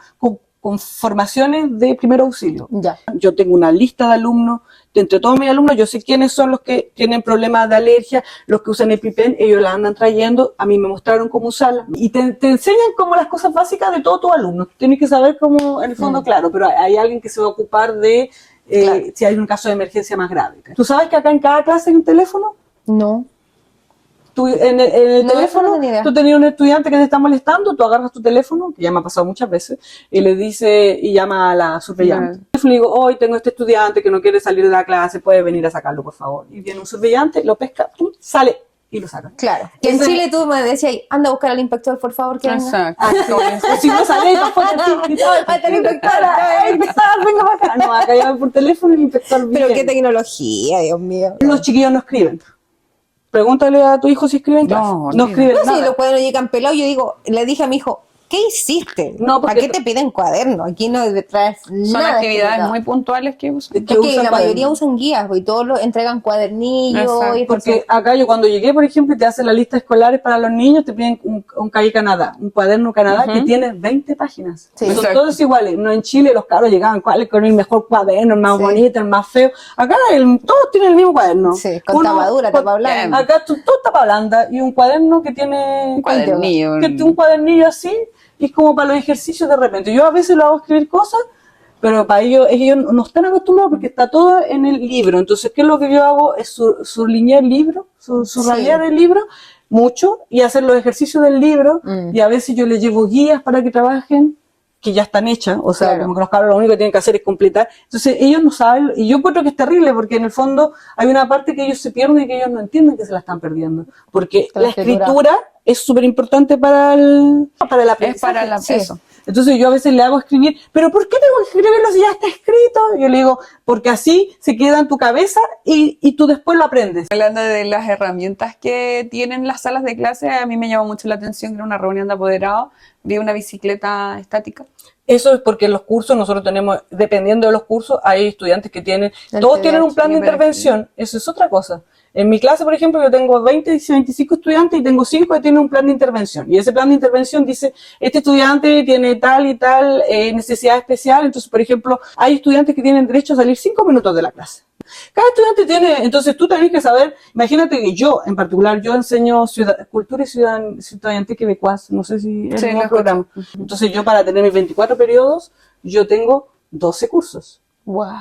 con formaciones de primer auxilio. Ya. Yo tengo una lista de alumnos, entre todos mis alumnos, yo sé quiénes son los que tienen problemas de alergia, los que usan EpiPen, ellos la andan trayendo, a mí me mostraron cómo usarla. Y te enseñan como las cosas básicas de todos tus alumnos. Tienes que saber cómo, en el fondo, claro, pero hay alguien que se va a ocupar de si hay un caso de emergencia más grave. ¿Tú sabes que acá en cada clase hay un teléfono? No. Tú, en el teléfono, no tengo ni idea. tú tenías un estudiante que te está molestando, tú agarras tu teléfono, que ya me ha pasado muchas veces, y le dice, y llama a la surveillante. Le digo, hoy tengo este estudiante que no quiere salir de la clase, puede venir a sacarlo, por favor. Y viene un surveillante, lo pesca, sale y lo saca. Claro. Que en Chile tú me decías, anda a buscar al inspector, por favor, que venga. Exacto. Si no sale, después Hasta el inspector, venga para acá. No, acá llaman por teléfono y el inspector viene. Pero qué tecnología, Dios mío. Los chiquillos no escriben. Pregúntale a tu hijo si escribe en clase. No escriben No, nada. si los cuadernos llegan pelados, yo digo, le dije a mi hijo, ¿qué hiciste? No, porque ¿Para qué te piden cuaderno? Aquí no traes Son nada. actividades escrito. muy puntuales que usan. Es que la mayoría usan guías, y todos entregan cuadernillos. Exacto, Y Porque acá yo cuando llegué, por ejemplo, y te hacen la lista escolares para los niños, te piden un cahier Canadá, un cuaderno Canadá que tiene 20 páginas. Sí. Son Exacto. todos iguales. No, en Chile los cabros llegaban con el mejor cuaderno, el más bonito, el más feo. Acá todos tienen el mismo cuaderno. Sí, con tapadura, tapa blanda. Acá todo tapa blanda y un cuaderno que tiene... Un cuadernillo. Un cuadernillo así, y es como para los ejercicios de repente. Yo a veces lo hago escribir cosas, pero para ellos no están acostumbrados porque está todo en el libro. Entonces, ¿qué es lo que yo hago? Es subrayar el libro, subrayar el libro mucho y hacer los ejercicios del libro. Y a veces yo les llevo guías para que trabajen, que ya están hechas, o sea, como que los cabros lo único que tienen que hacer es completar. Entonces, ellos no saben, y yo encuentro que es terrible porque en el fondo hay una parte que ellos se pierden y que ellos no entienden que se la están perdiendo. Porque la escritura es súper importante para el aprendizaje. Es para eso. Entonces yo a veces le hago escribir, ¿pero por qué tengo que escribirlo si ya está escrito? Yo le digo, porque así se queda en tu cabeza y tú después lo aprendes. Hablando de las herramientas que tienen las salas de clase, a mí me llamó mucho la atención que en una reunión de apoderados vi una bicicleta estática. Eso es porque en los cursos nosotros tenemos, dependiendo de los cursos, hay estudiantes que todos tienen un plan de intervención. Eso es otra cosa. En mi clase, por ejemplo, yo tengo 25 estudiantes y tengo 5 que tienen un plan de intervención. Y ese plan de intervención dice, este estudiante tiene tal y tal necesidad especial. Entonces, por ejemplo, hay estudiantes que tienen derecho a salir 5 minutos de la clase. Cada estudiante tiene, entonces tú tenés que saber, imagínate que yo, en particular, yo enseño cultura y ciudadanía quebecois, no sé si es un programa. Entonces yo para tener mis 24 periodos, yo tengo 12 cursos. Wow.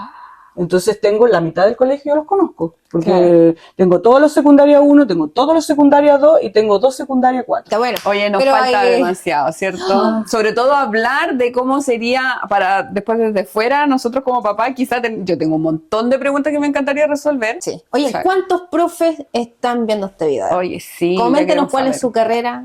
Entonces tengo la mitad del colegio, yo los conozco, porque tengo todos los secundarias 1, tengo todos los secundarias 2 y tengo 2 secundarias 4. Está bueno. Oye, nos falta demasiado, ¿cierto? Sobre todo hablar de cómo sería para después desde fuera, nosotros como papá, quizás yo tengo un montón de preguntas que me encantaría resolver. Sí. Oye, O sea, ¿cuántos profes están viendo este video? Oye, sí. Coméntenos cuál es su carrera,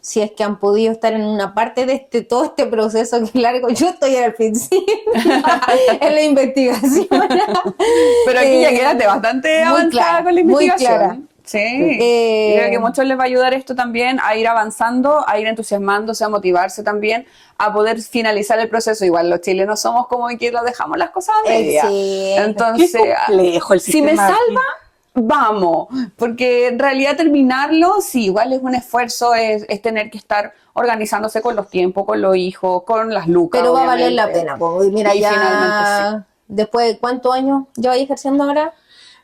si es que han podido estar en una parte de todo este proceso que es largo. Yo estoy al principio, en la investigación. Pero aquí ya quedaste bastante avanzada clara, con la muy investigación. clara. Sí. Creo que muchos les va a ayudar esto también a ir avanzando, a ir entusiasmándose, a motivarse también, a poder finalizar el proceso. Igual los chilenos somos como que lo dejamos las cosas a media. Sí. Entonces, Qué complejo el si me sistema salva, aquí. vamos, porque en realidad terminarlo, sí, igual es un esfuerzo, es tener que estar organizándose con los tiempos, con los hijos, con las lucas. Pero va a valer la obviamente. pena. Pues, mira, Y ya finalmente después de ¿cuántos años lleváis ejerciendo ahora?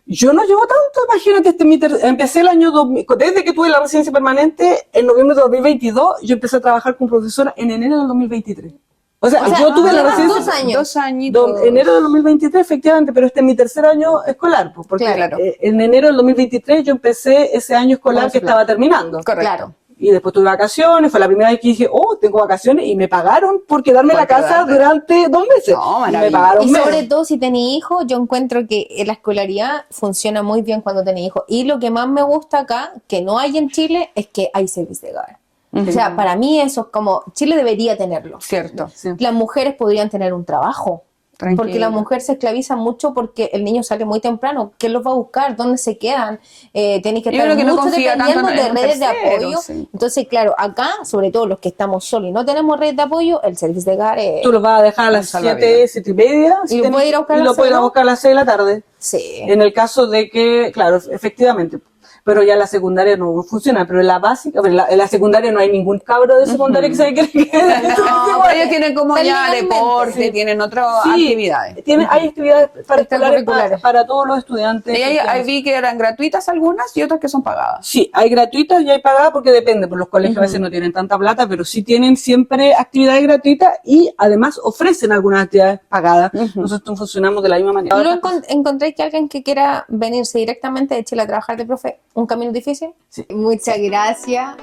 Yo no llevo tanto, imagínate, empecé el año 2000, desde que tuve la residencia permanente, en noviembre de 2022, yo empecé a trabajar como profesora en enero del 2023. O sea, yo tuve la llevas residencia... 2 años. 2 añitos. enero del 2023, efectivamente, pero este es mi tercer año escolar, pues, porque Claro. en enero del 2023 yo empecé ese año escolar que estaba terminando. Correcto. Claro. Y después tuve vacaciones, fue la primera vez que dije, oh, tengo vacaciones, y me pagaron por quedarme en la casa durante 2 meses. No, y me maravilloso. pagaron Y meses. sobre todo si tenés hijos, yo encuentro que la escolaridad funciona muy bien cuando tenés hijos. Y lo que más me gusta acá, que no hay en Chile, es que hay service de hogar. O sea, para mí eso es como, Chile debería tenerlo. Cierto. Sí. Las mujeres podrían tener un trabajo. Tranquila. Porque la mujer se esclaviza mucho porque el niño sale muy temprano. ¿Quién los va a buscar? ¿Dónde se quedan? Tenéis que Yo estar creo que no mucho confía dependiendo tanto en de un redes de tercero, apoyo. sí. Entonces, claro, acá, sobre todo los que estamos solos y no tenemos redes de apoyo, el servicio de hogar es... Tú los vas a dejar a las salvavidas. 7, 7:30. ¿Y lo puedes ir a buscar a y las lo puedes ir a 6, no? buscar a las 6 de la tarde. Sí. En el caso de que, claro, efectivamente, pero ya la secundaria no funciona, pero en la básica, pero en la secundaria no hay ningún cabro de secundaria que se quiere quedar. No, pero ellos tienen como Está ya legalmente, deporte, sí. tienen otras Sí, actividades. hay actividades particulares Extracurriculares. para todos los estudiantes. Y ahí vi que eran gratuitas algunas y otras que son pagadas. Sí, hay gratuitas y hay pagadas porque depende, pues los colegios a veces no tienen tanta plata, pero sí tienen siempre actividades gratuitas y además ofrecen algunas actividades pagadas. Nosotros funcionamos de la misma manera. ¿No encontráis que alguien que quiera venirse directamente de Chile a trabajar de profe, un camino difícil? Sí. Muchas gracias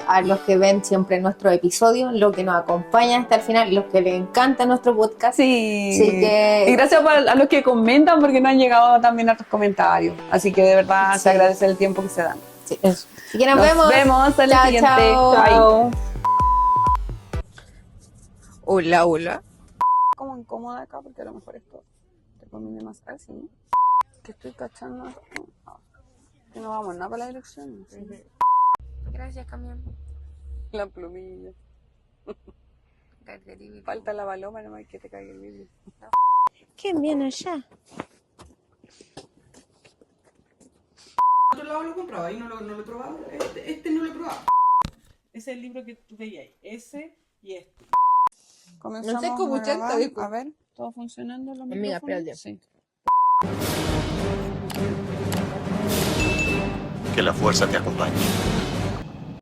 a los que ven siempre nuestros episodios, los que nos acompañan hasta el final, los que les encanta nuestro podcast. Sí. Así que- Y gracias a los que comentan porque nos han llegado también otros comentarios. Así que de verdad Sí. se agradece el tiempo que se dan. Sí. Así que nos Nos vemos. vemos en la Chao, siguiente. chao. Bye. Chao. Hola, hola. Como incómoda acá porque a lo mejor esto te conviene más así. Que estoy cachando que no vamos nada para la dirección. Gracias, camión. La plumilla. Falta la paloma, no hay que te caiga el vídeo. ¿Quién viene allá? Otro lado lo he comprado, ahí no lo he probado. Este no lo he probado. Ese es el libro que tú veías ahí. Ese y este. Comenzamos No sé cómo a grabar. 80, hijo. A ver, ¿todo funcionando? Los Amiga, micrófonos? espérate. Sí. Que la fuerza te acompañe.